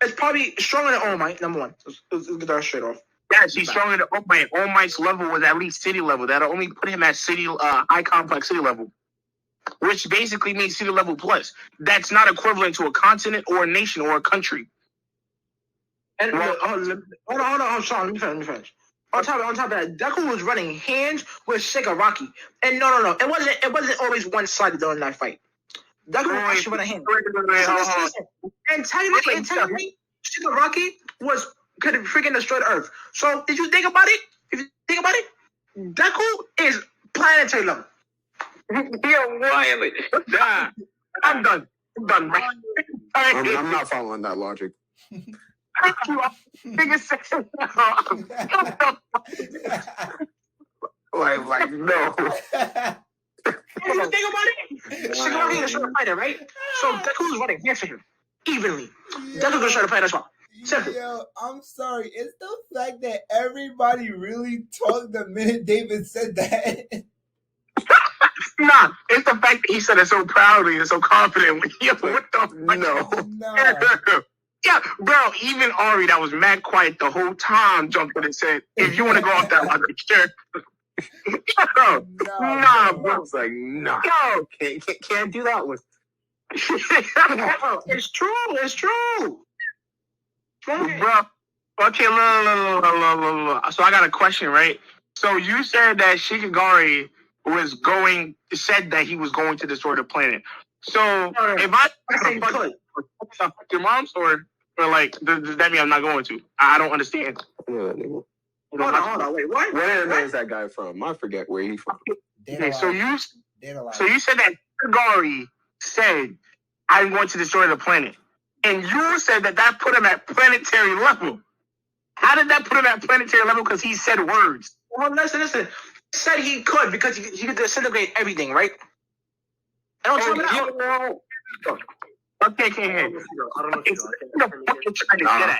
It's probably stronger than All Might. Number one. Let's get that straight off. Yes, he's stronger than All Might. All Might's level was at least city level. That'll only put him at city, high complex city level, which basically means city level plus. That's not equivalent to a continent or a nation or a country. And hold on, Sean. Let me finish. On top of that, Deku was running hands with Shigaraki, and no, it wasn't always one sided during that fight. Deku was actually running hands. And technically, Shigaraki could have freaking destroyed Earth. So did you think about it? Deku is planetary level. You're wild. Nah, I'm done. Right? I'm not following that logic. like no. If you think about it, Shigaraki is a fighter, right? So Deku is running hands for him evenly. Deku gonna try to fight as well. Simple. Yo, I'm sorry. It's the fact that everybody really talked the minute David said that. Nah, it's the fact that he said it so proudly and so confidently. Yo, what the fuck? No. Yeah, bro, even Ari, that was mad quiet the whole time, jumped in and said, if you want to go off that logic, sure. Yo, nah, bro. I was like, nah. Yo, Can't do that one. It's true. Bro, okay, look. So I got a question, right? So you said that Shikigari said that he was going to destroy the planet. So if I fuck your moms or like does that mean I'm not going to? I don't understand. Yeah, hold on, wait, what? Where is that guy from? I forget where he's from. Okay, so you said that Shikigari said I'm going to destroy the planet, and you said that put him at planetary level. How did that put him at planetary level? Because he said words. Well, listen. He said he could because he could disintegrate everything, right? Okay, I don't know.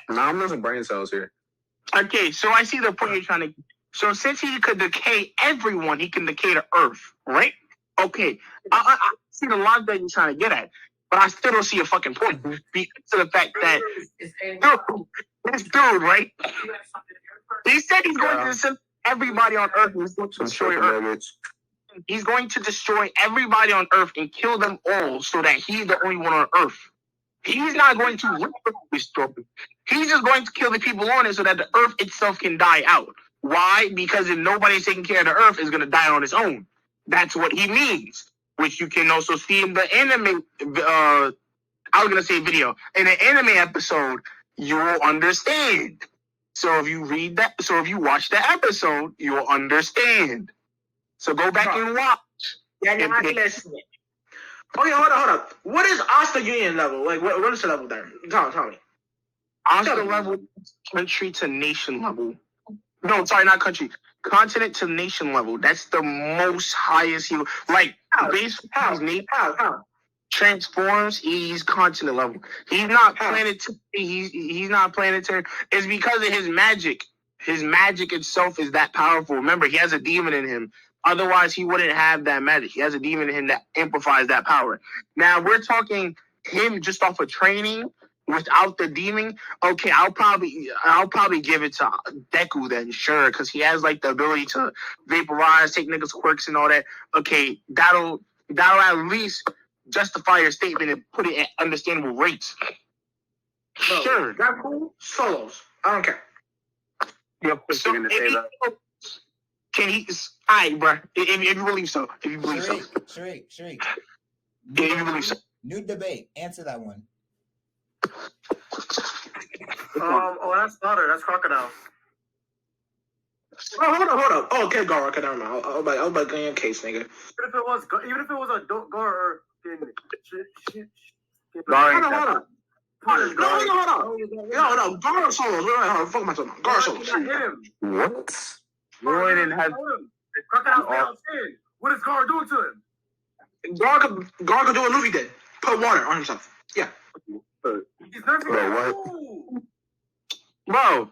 Nah, I'm losing brain cells here. Okay, so I see the point you're trying to. So since he could decay everyone, he can decay the Earth, right? Okay, I see the logic that you're trying to get at, but I still don't see a fucking point because of the fact that this dude, right? He said he's going to send everybody on Earth and he's going to destroy Earth. He's going to destroy everybody on Earth and kill them all so that he's the only one on Earth. He's not going to literally destroy them. He's just going to kill the people on it so that the Earth itself can die out. Why? Because if nobody's taking care of the Earth, it's going to die on its own. That's what he means, which you can also see in the anime. I was going to say video. In the anime episode, you will understand. So if you watch the episode, you will understand. So go back and watch. Yeah, you're not listening. Okay, hold on. What is Asta Union level? Like, what is the level there? Tell me. Asta level, country to nation level. No, sorry, not country. Continent to nation level. That's the most highest he like. Based on his name, transforms. He's continent level. He's not planetary. He's not planetary. It's because of his magic. His magic itself is that powerful. Remember, he has a demon in him. Otherwise, he wouldn't have that magic. He has a demon in him that amplifies that power. Now, we're talking him just off of training without the demon. Okay, I'll probably give it to Deku then, sure, because he has like the ability to vaporize, take niggas' quirks and all that. Okay, that'll at least justify your statement and put it at understandable rates. Bro, Sure. Deku, solos. I don't care. So can he? Alright, bro. If you believe so, Sharif. If you believe so. New debate. Answer that one. Oh, that's Slaughter. That's Crocodile. Oh, hold up. Oh, okay, Gar. Okay, never mind. I was about to get in your case, nigga. Even if it was a Gar or Hold on. Gar solos. Fuck am I talking about? Gar solos. What? Warren has Crocodile's down 10. What is Gar doing to him? Gar could do what Luffy did. Put water on himself. Yeah. He's nerfing him. Bro.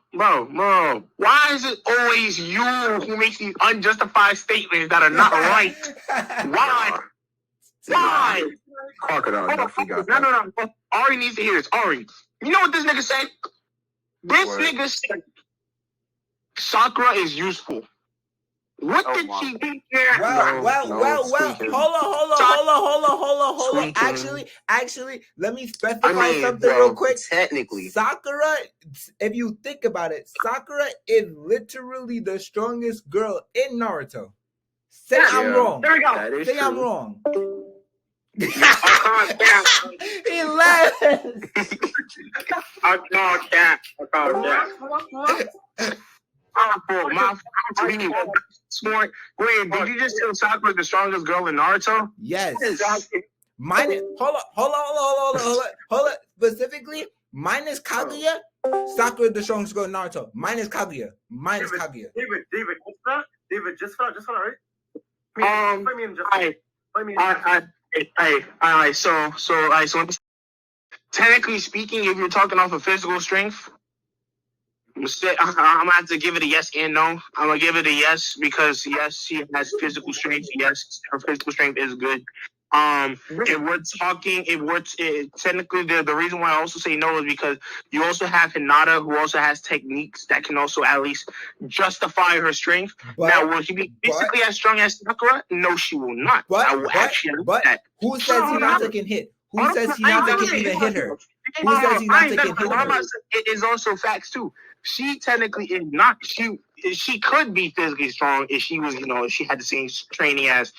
Why is it always you who makes these unjustified statements that are not right? Why? Crocodile definitely got that. No. Ari needs to hear this. Ari, you know what this nigga said? Nigga said Sakura is useful. What did she do there? Well. Hold on. Actually, let me specify something real quick. Technically, Sakura, if you think about it, Sakura is literally the strongest girl in Naruto. Say I'm wrong. There we go. Say I'm wrong. He left. I call that. Smart. Wait, did you just tell Sakura the strongest girl in Naruto? Yes. Minus. Hold on. Specifically, minus Kaguya, Sakura the strongest girl in Naruto. Minus Kaguya. David, just for that, right? So technically speaking, if you're talking off of physical strength, I'm gonna have to give it a yes and no. I'm gonna give it a yes because yes, she has physical strength. Yes, her physical strength is good. If we're talking, technically the reason why I also say no is because you also have Hinata, who also has techniques that can also at least justify her strength. Now, will she be physically as strong as Sakura? No, she will not. I will actually that. Who says Hinata can hit? Who says Hinata can even hit her? Who says Hinata can hit her? It is also facts too. She technically is not. She could be physically strong if she was, if she had the same training as,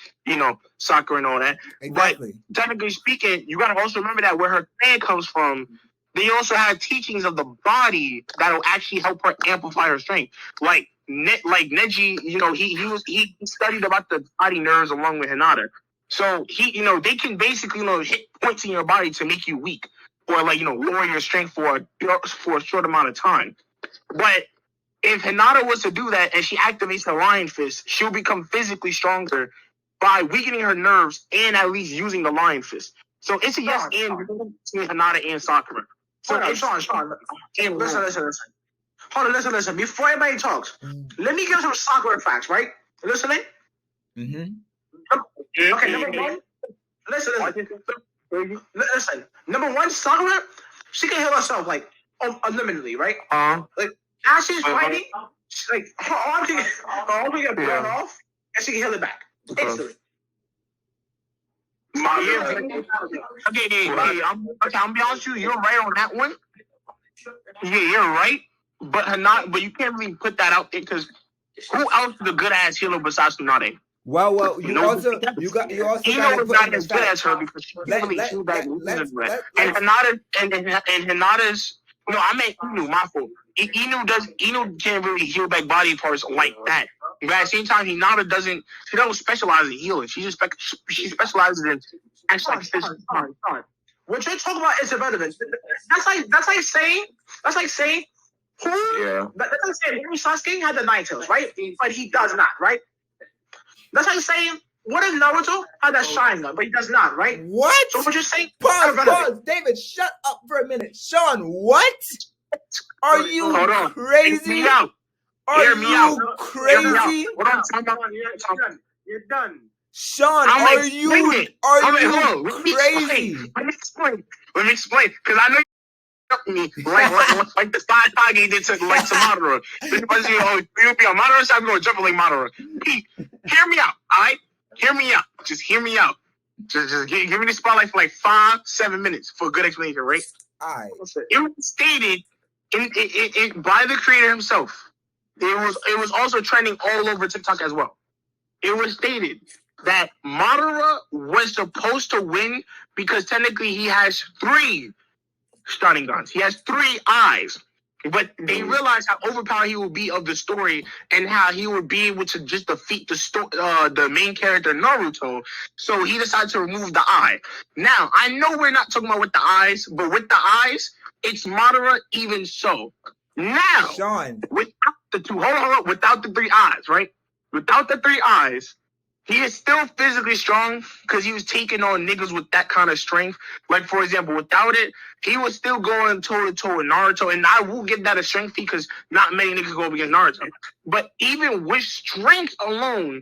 Sakura and all that. Exactly. But technically speaking, you gotta also remember that where her clan comes from, they also have teachings of the body that'll actually help her amplify her strength. Like Neji, he studied about the body nerves along with Hinata. So they can basically, hit points in your body to make you weak or lower your strength for a short amount of time. But if Hinata was to do that and she activates the Lion Fist, she'll become physically stronger by weakening her nerves and at least using the Lion Fist. So it's a yes and between Hinata and Sakura. So Sean. Listen. Hold on, listen. Before anybody talks, let me give some Sakura facts, right? Listening? Mm-hmm. Okay, number one. Listen. Number one, Sakura, she can heal herself unlimitedly, right? As she's fighting, her arm can get blown off, and she can heal it back instantly. I'm gonna be honest with you. You're right on that one. Yeah, you're right. But you can't really put that out there because who else is a good ass healer besides Hinata? Well, you also got to put not as good as her because she can't really heal back. And Hinata's. No, I meant Inu. My fault. Inu can't really heal back body parts like that. But at the same time, Hinata doesn't. She don't specialize in healing. She specializes in actually physical. What you're talking about is irrelevant. That's like saying Henry Sasuke had the Nine Tails, right? But he does not, right? That's like saying what if Naruto had that Sharingan, but he does not, right? What? So what you're saying? Pause. David, shut up for a minute. Sean, what? Are you crazy? Hear me out. Are you crazy? You're done. Sean, I'm are like, you wait, hold on, crazy? Let me explain, because I know you me like the side Kage did to Madara. This was you'll be on Madara side, I'm going to jump like Madara. Pete, hear me out, all right? Hear me out. Just hear me out. Just give me the spotlight for like 5-7 minutes for a good explanation, right? All right. It was stated by the creator himself. It was also trending all over TikTok as well. It was stated that Madara was supposed to win because technically he has 3 stunning guns. He has 3 eyes. But they realized how overpowered he would be of the story and how he would be able to just defeat the main character Naruto. So he decided to remove the eye. Now, I know we're not talking about with the eyes, but with the eyes, it's Madara even so. Now, Sean, without the 2, hold on, without the 3 eyes, right? Without the 3 eyes, he is still physically strong because he was taking on niggas with that kind of strength. Like, for example, without it, he was still going toe-to-toe with Naruto. And I will give that a strength fee because not many niggas go up against Naruto. But even with strength alone,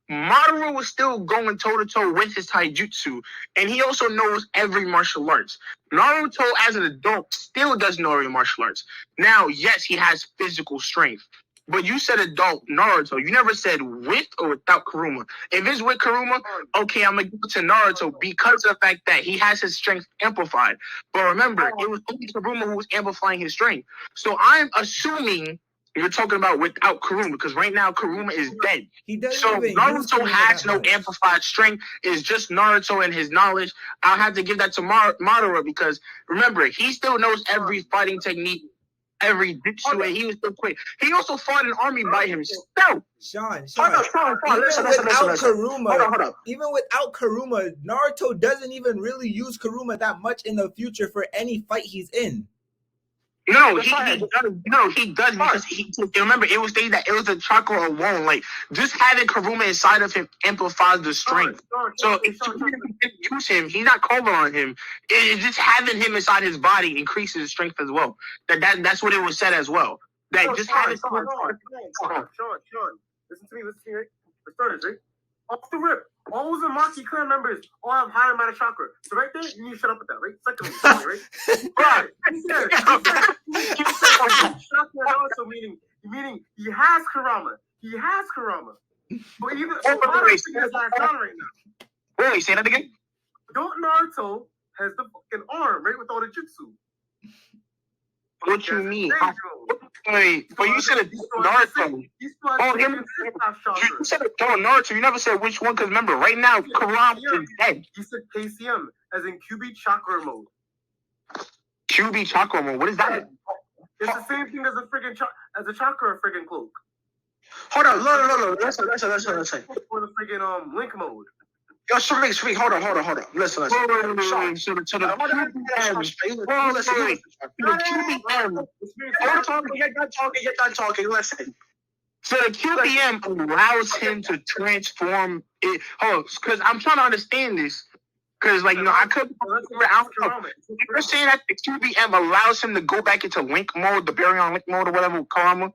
Madara was still going toe-to-toe with his taijutsu. And he also knows every martial arts. Naruto, as an adult, still doesn't know every martial arts. Now, yes, he has physical strength. But you said adult Naruto. You never said with or without Kuruma. If it's with Kuruma, okay, I'm going to give it to Naruto because of the fact that he has his strength amplified. But remember, it was only Kuruma who was amplifying his strength. So I'm assuming you're talking about without Kuruma because right now Kuruma is dead. So Naruto has no amplified strength. It's just Naruto and his knowledge. I'll have to give that to Madara because remember, he still knows every fighting technique, every jutsu, and he was still quick. He also fought an army by himself. Sean. Hold on. Listen. Kuruma, Hold up. even without Kuruma, Naruto doesn't even really use Kuruma that much in the future for any fight he's in. No, he does because remember it was stated that it was the chakra alone. Like just having Kuruma inside of him amplifies the strength. So if you use him, he's not calling on him. It's just having him inside his body increases his strength as well. That's what it was said as well. That just having Sean, listen to me, right? For starters, right? Off the rip, all the Maki clan members all have higher amount of chakra. So right there, you need to shut up with that, right? Secondly, right? Chakra also meaning he has Kurama. He has Kurama. But even right now. Wait, say that again? Don't Naruto has the fucking arm, right, with all the jutsu. What you mean? Wait, but you said it Naruto. You said it Naruto. You never said which one. Because remember, right now, Kurama is dead. You said KCM, as in QB chakra mode. QB chakra mode. What is that? It's the same thing as a chakra friggin' cloak. Hold on, look. Listen. For the friggin' link mode. Yo, speak. Hold on. Listen. You're done talking. Listen. So the QBM allows him to transform it. Because I'm trying to understand this. Because, I couldn't figure out. You're saying that the QBM allows him to go back into Link mode, the Baryon Link mode, or whatever, Kurama?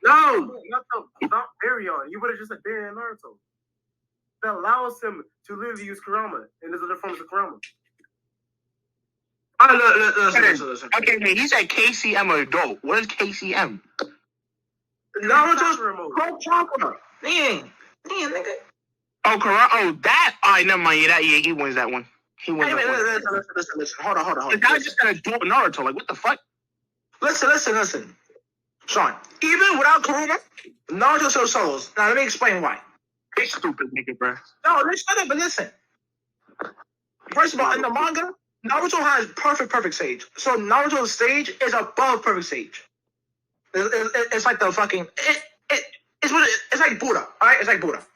No, not Baryon. You would have just said Baryon Naruto. That allows him to literally use Kurama, and there's other forms of Kurama. Listen. Okay, he said KCM adult. What is KCM? Naruto's chakra. Man, nigga. Oh, Kurama. Oh, that. All right, never mind. Yeah, he wins that one. He wins that one. Listen. Hold on. The guy just got to do it with Naruto. Like, what the fuck? Listen. Sean, even without Kurama, Naruto still solos. Now, let me explain why. They stupid nigga, bro. No, but listen. First of all, in the manga, Naruto has perfect stage. So Naruto's stage is above perfect stage. It's like the fucking it's like Buddha. All right, it's like Buddha.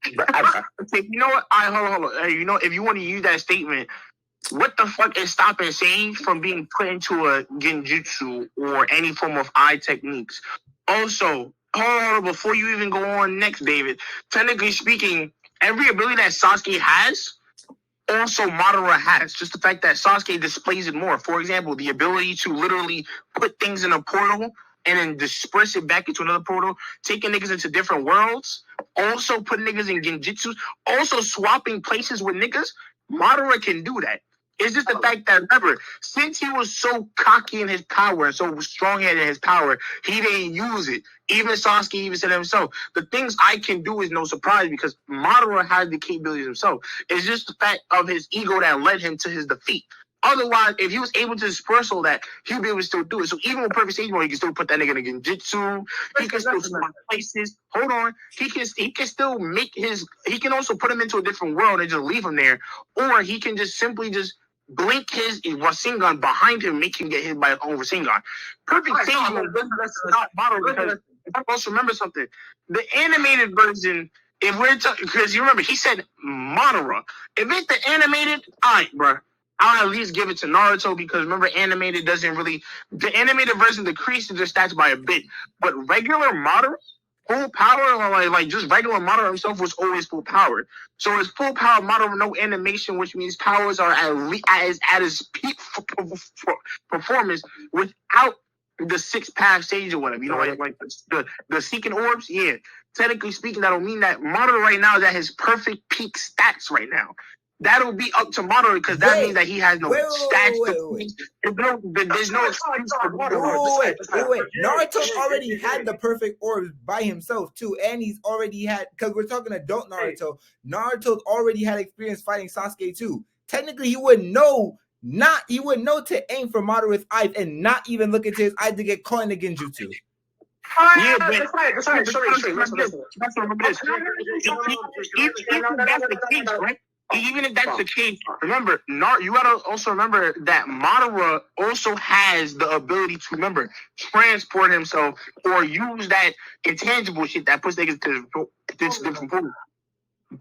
Okay, you know what? Hold on. Hey, if you want to use that statement, what the fuck is stopping Sage from being put into a genjutsu or any form of eye techniques? Also, hold on, before you even go on next, David. Technically speaking, every ability that Sasuke has, also Madara has. Just the fact that Sasuke displays it more. For example, the ability to literally put things in a portal. and then disperse it back into another portal, taking niggas into different worlds, also putting niggas in genjutsu, also swapping places with niggas. Madara can do that. It's just the fact that, remember, since he was so cocky in his power and so strong-headed in his power, he didn't use it. Even Sasuke even said himself, the things I can do is no surprise because Madara has the capabilities himself. It's just the fact of his ego that led him to his defeat. Otherwise, if he was able to disperse all that, he'd be able to still do it. So even with Perfect Stage Mode, he can still put that nigga in genjutsu. He can still swap places. Hold on. He can still make his... He can also put him into a different world and just leave him there. Or he can just simply just blink his Rasengan behind him, make him get hit by his own Rasengan. Perfect Stage Mode doesn't not bother because I also remember something. The animated version, if we're talking... Because you remember, he said Madara. If it's the animated, all right, bro. I'll at least give it to Naruto because remember, animated doesn't really... The animated version decreases their stats by a bit. But regular Madara, full power, or like just regular Madara himself was always full power. So it's full power Madara, no animation, which means powers are at his peak performance without the 6 path stage or whatever. You know, like the seeking orbs, yeah. Technically speaking, that'll mean that Madara right now is at his perfect peak stats right now. That'll be up to Madara because that means that he has no stats. There's no excuse for Madara. Wait. Naruto already had the perfect orbs by himself too, and he's already had, because we're talking adult Naruto. Naruto's already had experience fighting Sasuke too. Technically, he would know to aim for Madara's eyes and not even look into his eyes to get caught in the genjutsu. Yeah, but that's right. That's the case, right? Even if that's the case, remember, you gotta also remember that Madara also has the ability to, remember, transport himself or use that intangible shit that puts niggas to different portals.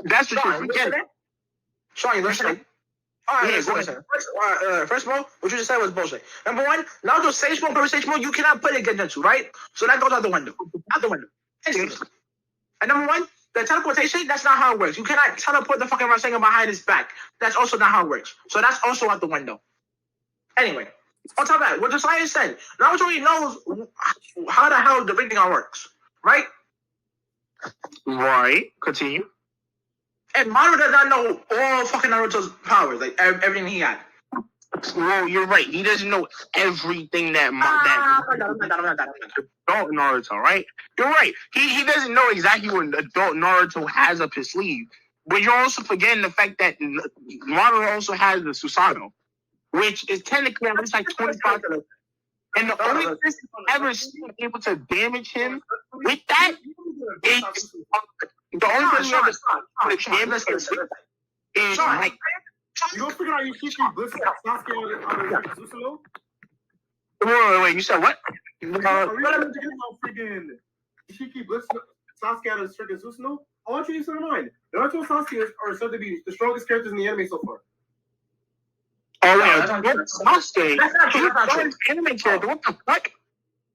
That's what you forget. Sorry, listen. All right, listen. First of all, what you just said was bullshit. Number one, Naruto Sage Mode, Perfect Sage Mode, you cannot put it against Genjutsu, right? So that goes out the window. Out the window. And number one, the teleportation, that's not how it works. You cannot teleport the fucking Rasengan behind his back. That's also not how it works. So that's also out the window. Anyway, on top of that, what the science said, Naruto already knows how the hell the Rasengan works, right? Right. Continue. And Madara does not know all fucking Naruto's powers, like everything he had. Well, you're right. He doesn't know everything that adult Naruto, right? You're right. He doesn't know exactly what adult Naruto has up his sleeve. But you're also forgetting the fact that Madara also has the Susanoo, which is technically at least like 25. And the only person ever able to damage him with that is the only person ever to damage him is like. You don't figure out you keep blitzing Sasuke on the Susanoo? Wait, you said what? Are we gonna freaking Shiki blitzing Sasuke out of freaking Susanoo? I want you to keep in mind, Naruto and Sasuke are said to be the strongest characters in the anime so far. Oh, yeah, Sasuke. That's not true. Anime character, what the fuck?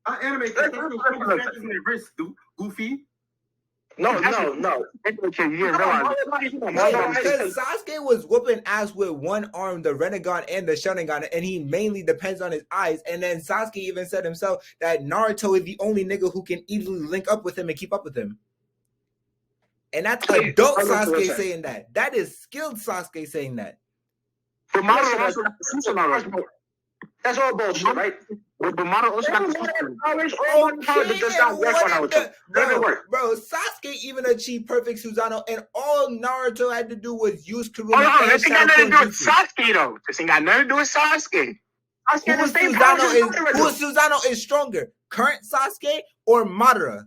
Not anime characters in their wrist, Goofy. No. Because Sasuke was whooping ass with one arm, the Rinnegan and the Sharingan, and he mainly depends on his eyes. And then Sasuke even said himself that Naruto is the only nigga who can easily link up with him and keep up with him. And that's adult Sasuke saying that. That is skilled Sasuke saying that. But Madara also that's all bullshit, right? But Madara also got the Bro, Sasuke even achieved perfect Susanoo, and all Naruto had to do was use Kuruma. Oh, this ain't got nothing to do with Sasuke, though. This ain't got nothing to do with Sasuke. Who Susanoo is stronger, current Sasuke or Madara?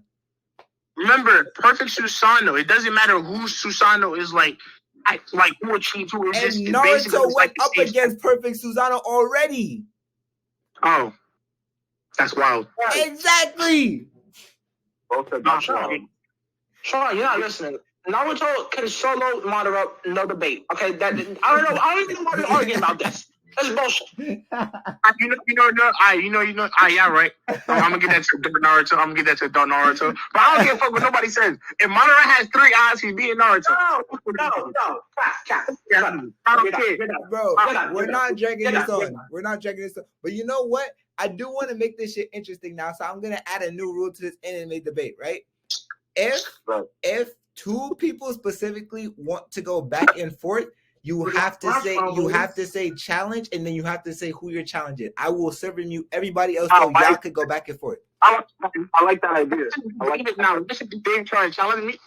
Remember, perfect Susanoo. It doesn't matter who Susanoo is like who achieved who. And Naruto went up against perfect Susanoo already. Oh, that's wild. Exactly. Sean, you're not listening. Naruto can solo Madara, no debate. Okay, I don't even know why we're arguing about this. That's bullshit. Yeah, right. I'm gonna get that to Naruto. I'm gonna get that to Naruto. But I don't give a fuck what nobody says. If Madara has 3 eyes, he's being Naruto. No. Cap. I don't care. Bro, we're not dragging this on. We're not dragging this on. But you know what? I do want to make this shit interesting now. So I'm gonna add a new rule to this anime debate, right? If 2 people specifically want to go back and forth, you have to say challenge, and then you have to say who you're challenging. I will serve you everybody else, so y'all could go back and forth. I like that idea. I like it now. This is the thing trying to challenge me.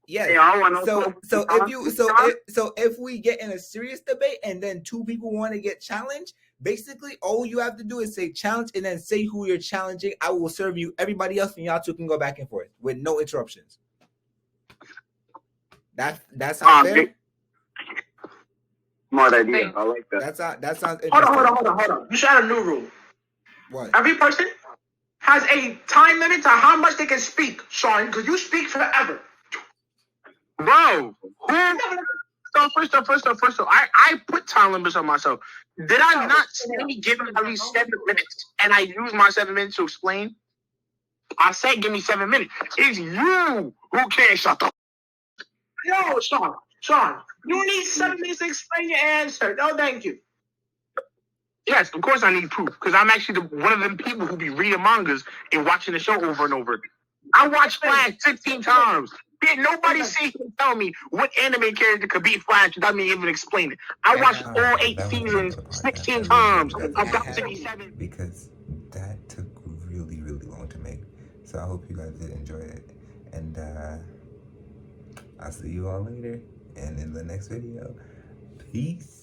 Yeah. Yeah, So if we get in a serious debate and then 2 people want to get challenged, basically all you have to do is say challenge and then say who you're challenging. I will serve you everybody else, and y'all 2 can go back and forth with no interruptions. That's how fair. Smart idea. I like that. That sounds interesting. Hold on. You should add a new rule. What? Every person has a time limit to how much they can speak, Sean, because you speak forever. Bro, first off, I put time limits on myself. Did I not say give me at least 7 minutes, and I use my 7 minutes to explain? I said give me 7 minutes. It's you who can't shut up. Yo, Sean, you need 7 minutes to explain your answer. No, thank you. Yes, of course I need proof, because I'm actually one of them people who be reading mangas and watching the show over and over. I watched Flash 16 times. Did nobody see and tell me what anime character could beat Flash without me even explaining? I watched all 8 seasons 16 times. I'm about to be 7. Because that took really, really long to make. So I hope you guys did enjoy it. And I'll see you all later. And in the next video, peace.